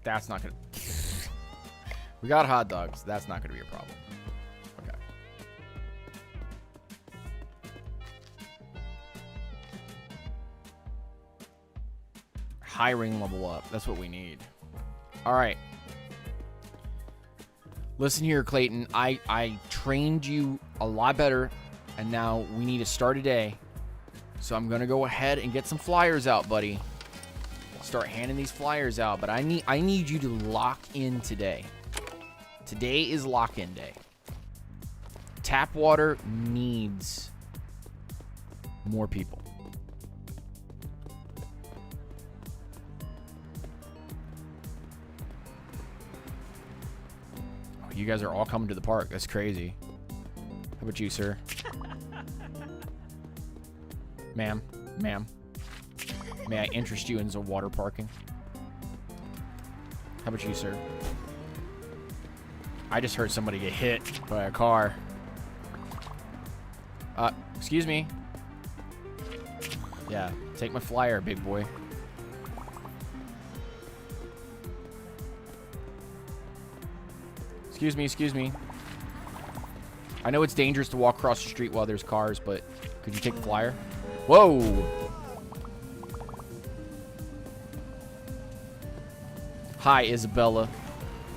That's not gonna... We got hot dogs. That's not gonna be a problem. Okay. Hiring level up. That's what we need. All right. Listen here, Clayton. I trained you a lot better, and now we need to start a day. So I'm gonna go ahead and get some flyers out, buddy. Start handing these flyers out, but I need you to lock in today. Today is lock-in day. Tap water needs more people. You guys are all coming to the park. That's crazy. How about you, sir? Ma'am. May I interest you in some water parking? How about you, sir? I just heard somebody get hit by a car. Excuse me. Yeah, take my flyer, big boy. Excuse me, excuse me. I know it's dangerous to walk across the street while there's cars, but could you take the flyer? Whoa! Hi, Isabella.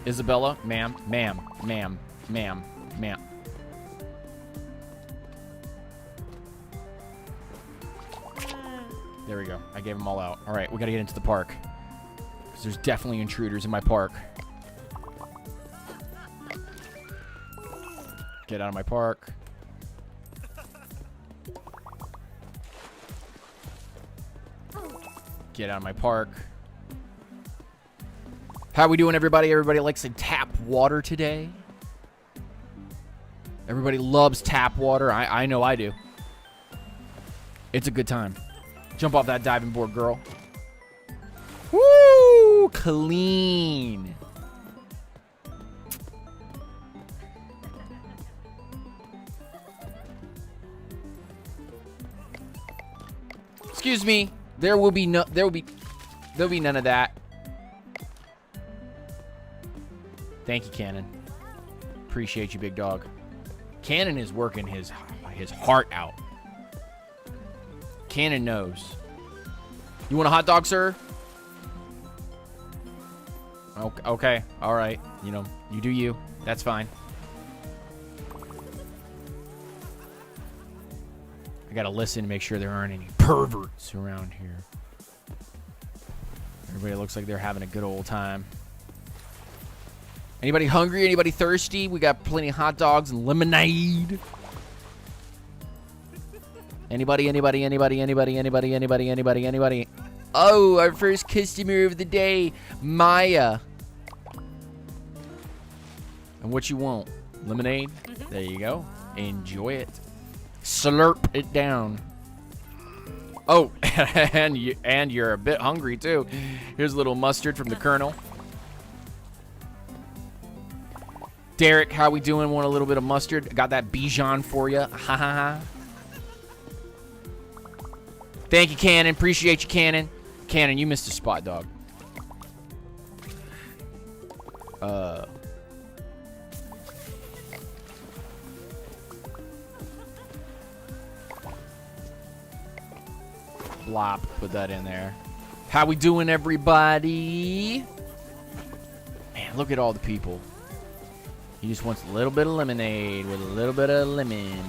Isabella, ma'am, ma'am, ma'am, ma'am, ma'am. There we go. I gave them all out. All right, we got to get into the park. Because there's definitely intruders in my park. Get out of my park. Get out of my park. How we doing, everybody? Everybody likes to tap water today. Everybody loves tap water. I know I do. It's a good time. Jump off that diving board, girl. Woo! Clean. Excuse me. There'll be none of that. Thank you, Cannon. Appreciate you, big dog. Cannon is working his heart out. Cannon knows. You want a hot dog, sir? Okay. All right. You know, you do you. That's fine. I gotta listen to make sure there aren't any perverts around here. Everybody looks like they're having a good old time. Anybody hungry? Anybody thirsty? We got plenty of hot dogs and lemonade. Anybody? Oh, our first customer of the day, Maya. And what you want? Lemonade? There you go. Enjoy it. Slurp it down. Oh, and you're a bit hungry too. Here's a little mustard from the Colonel. Derek, how we doing? Want a little bit of mustard? Got that Bijan for you. Ha ha ha. Thank you, Cannon. Appreciate you, Cannon. Cannon, you missed a spot, dog. Blop. Put that in there. How we doing, everybody? Man, look at all the people. He just wants a little bit of lemonade with a little bit of lemon.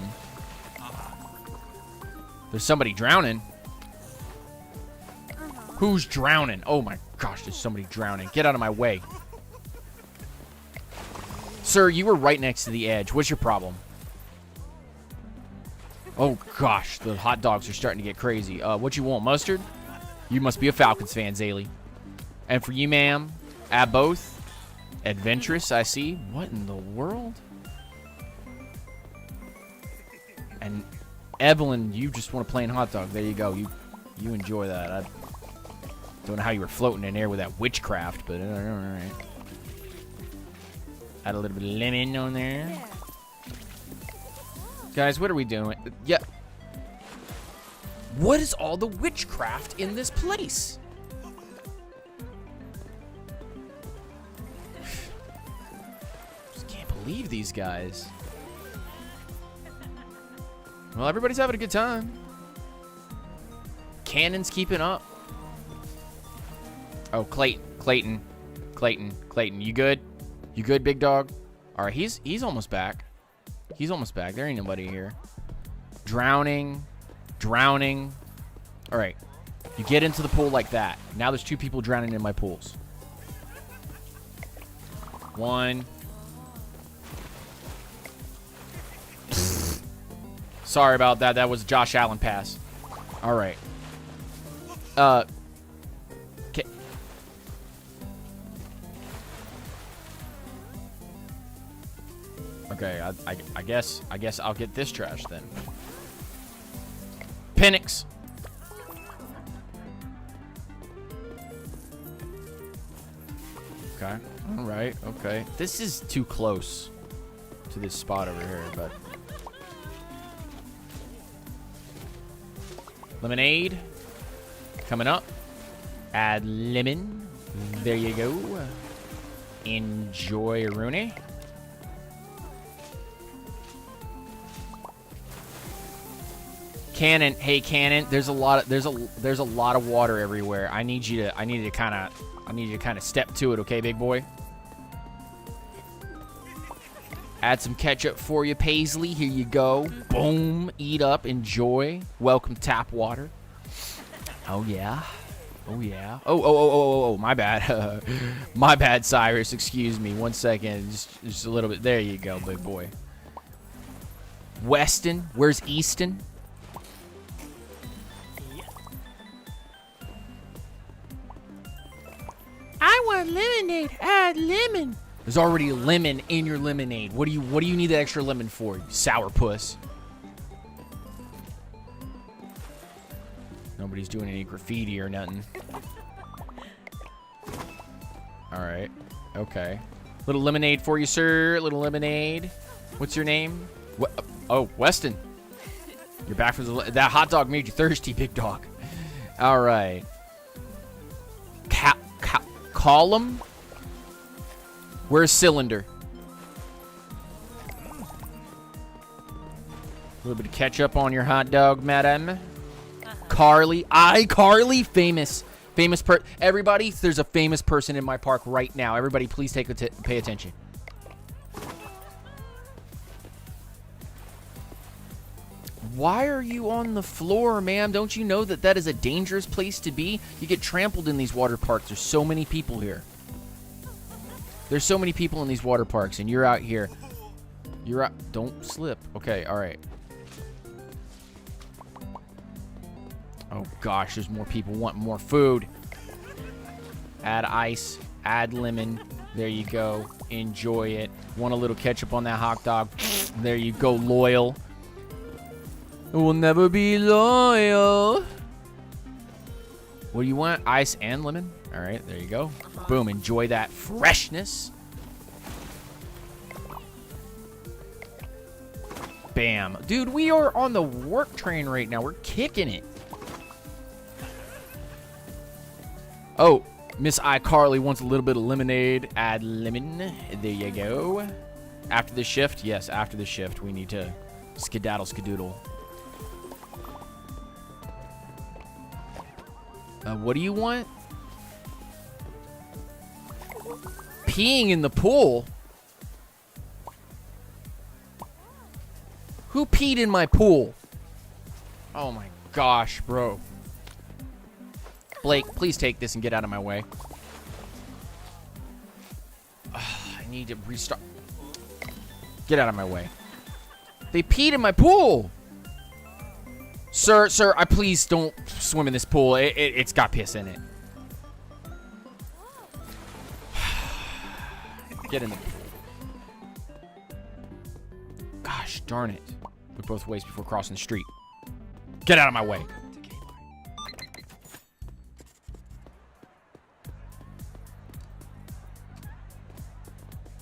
There's somebody drowning. Who's drowning? Oh my gosh, there's somebody drowning. Get out of my way. Sir, you were right next to the edge. What's your problem? Oh gosh, the hot dogs are starting to get crazy. What you want, mustard? You must be a Falcons fan, Zaylee. And for you, ma'am, add both. Adventurous, I see. What in the world? And Evelyn, you just want a plain hot dog. There you go. You enjoy that. I don't know how you were floating in air with that witchcraft, but all right. Add a little bit of lemon on there. Guys, what are we doing? Yeah. What is all the witchcraft in this place? Just can't believe these guys. Well, everybody's having a good time. Cannon's keeping up. Oh, Clayton. You good? You good, big dog? All right, he's almost back. He's almost back. There ain't nobody here. Drowning. All right. You get into the pool like that. Now there's 2 people drowning in my pools. 1. Sorry about that. That was a Josh Allen pass. All right. Okay, I guess I'll get this trash then. Penix. Okay. All right. Okay. This is too close to this spot over here, but Lemonade. Coming up. Add lemon. There you go. Enjoy, Rooney. Cannon, hey Cannon, there's a lot of water everywhere. I need you to kind of step to it, okay, big boy? Add some ketchup for you, Paisley. Here you go. Boom. Eat up. Enjoy. Welcome, tap water. Oh yeah. Oh yeah. Oh. My bad. My bad, Cyrus. Excuse me. 1 second. Just a little bit. There you go, big boy. Weston. Where's Easton? I want lemonade. Add lemon. There's already lemon in your lemonade. What do you need the extra lemon for, you sourpuss? Nobody's doing any graffiti or nothing. Alright. Okay. Little lemonade for you, sir. Little lemonade. What's your name? Oh, Weston. You're back from that hot dog made you thirsty, big dog. Alright. Column? Where's Cylinder? A little bit of ketchup on your hot dog, madam. Carly. Carly. Famous everybody, there's a famous person in my park right now. Everybody, please pay attention. Why are you on the floor, ma'am? Don't you know that that is a dangerous place to be? You get trampled in these water parks. There's so many people here. There's so many people in these water parks, and you're out here. You're out. Don't slip. Okay, all right. Oh, gosh, there's more people wanting more food. Add ice. Add lemon. There you go. Enjoy it. Want a little ketchup on that hot dog. There you go, loyal. We'll never be loyal. What do you want? Ice and lemon? All right, there you go. Boom, enjoy that freshness. Bam. Dude, we are on the work train right now. We're kicking it. Oh, Miss iCarly wants a little bit of lemonade. Add lemon. There you go. After the shift? Yes, after the shift. We need to skedaddle skadoodle. What do you want? Peeing in the pool? Who peed in my pool? Oh my gosh, bro. Blake, please take this and get out of my way. I need to restart. Get out of my way. They peed in my pool. Sir, I please don't swim in this pool. It's got piss in it. Get in the pool. Gosh darn it. Look both ways before crossing the street. Get out of my way.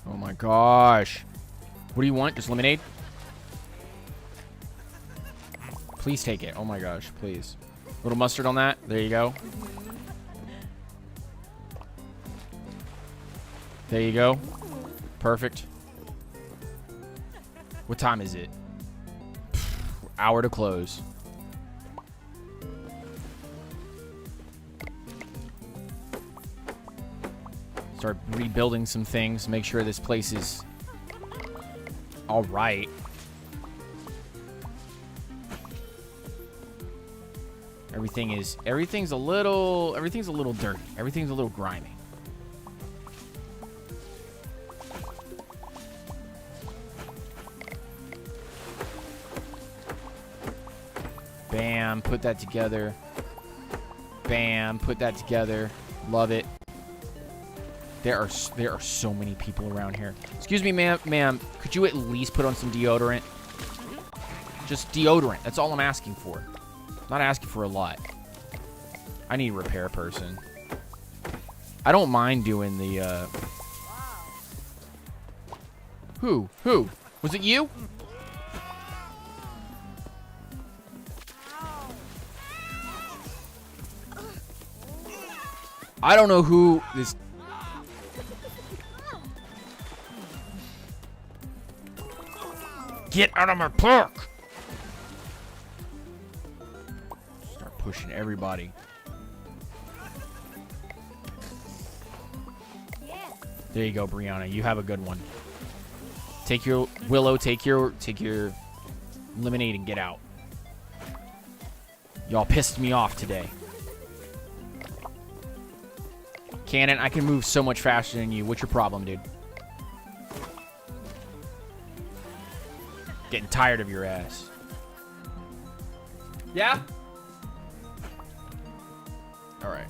Oh my gosh. What do you want? Just lemonade? Please take it. Oh my gosh, please. A little mustard on that. There you go. There you go. Perfect. What time is it? Hour to close. Start rebuilding some things. Make sure this place is all right. Everything's a little dirty. Everything's a little grimy. Bam, put that together. Bam, put that together. Love it. There are so many people around here. Excuse me, ma'am. Could you at least put on some deodorant? Just deodorant. That's all I'm asking for. Not asking for a lot. I need a repair person. I don't mind doing the, Who? Was it you? I don't know who this... Get out of my park! Start pushing everybody. There you go, Brianna. You have a good one. Take your Willow. Take your lemonade and get out. Y'all pissed me off today. Cannon, I can move so much faster than you. What's your problem, dude? Getting tired of your ass. Yeah? Alright.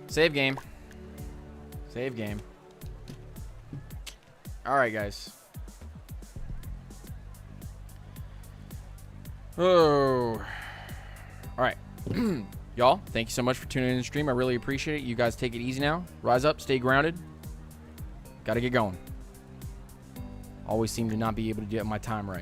Save game. Save game. Alright, guys. Oh. Alright. Y'all, thank you so much for tuning in the stream. I really appreciate it. You guys take it easy now. Rise up, stay grounded. Gotta get going. Always seem to not be able to get my time right.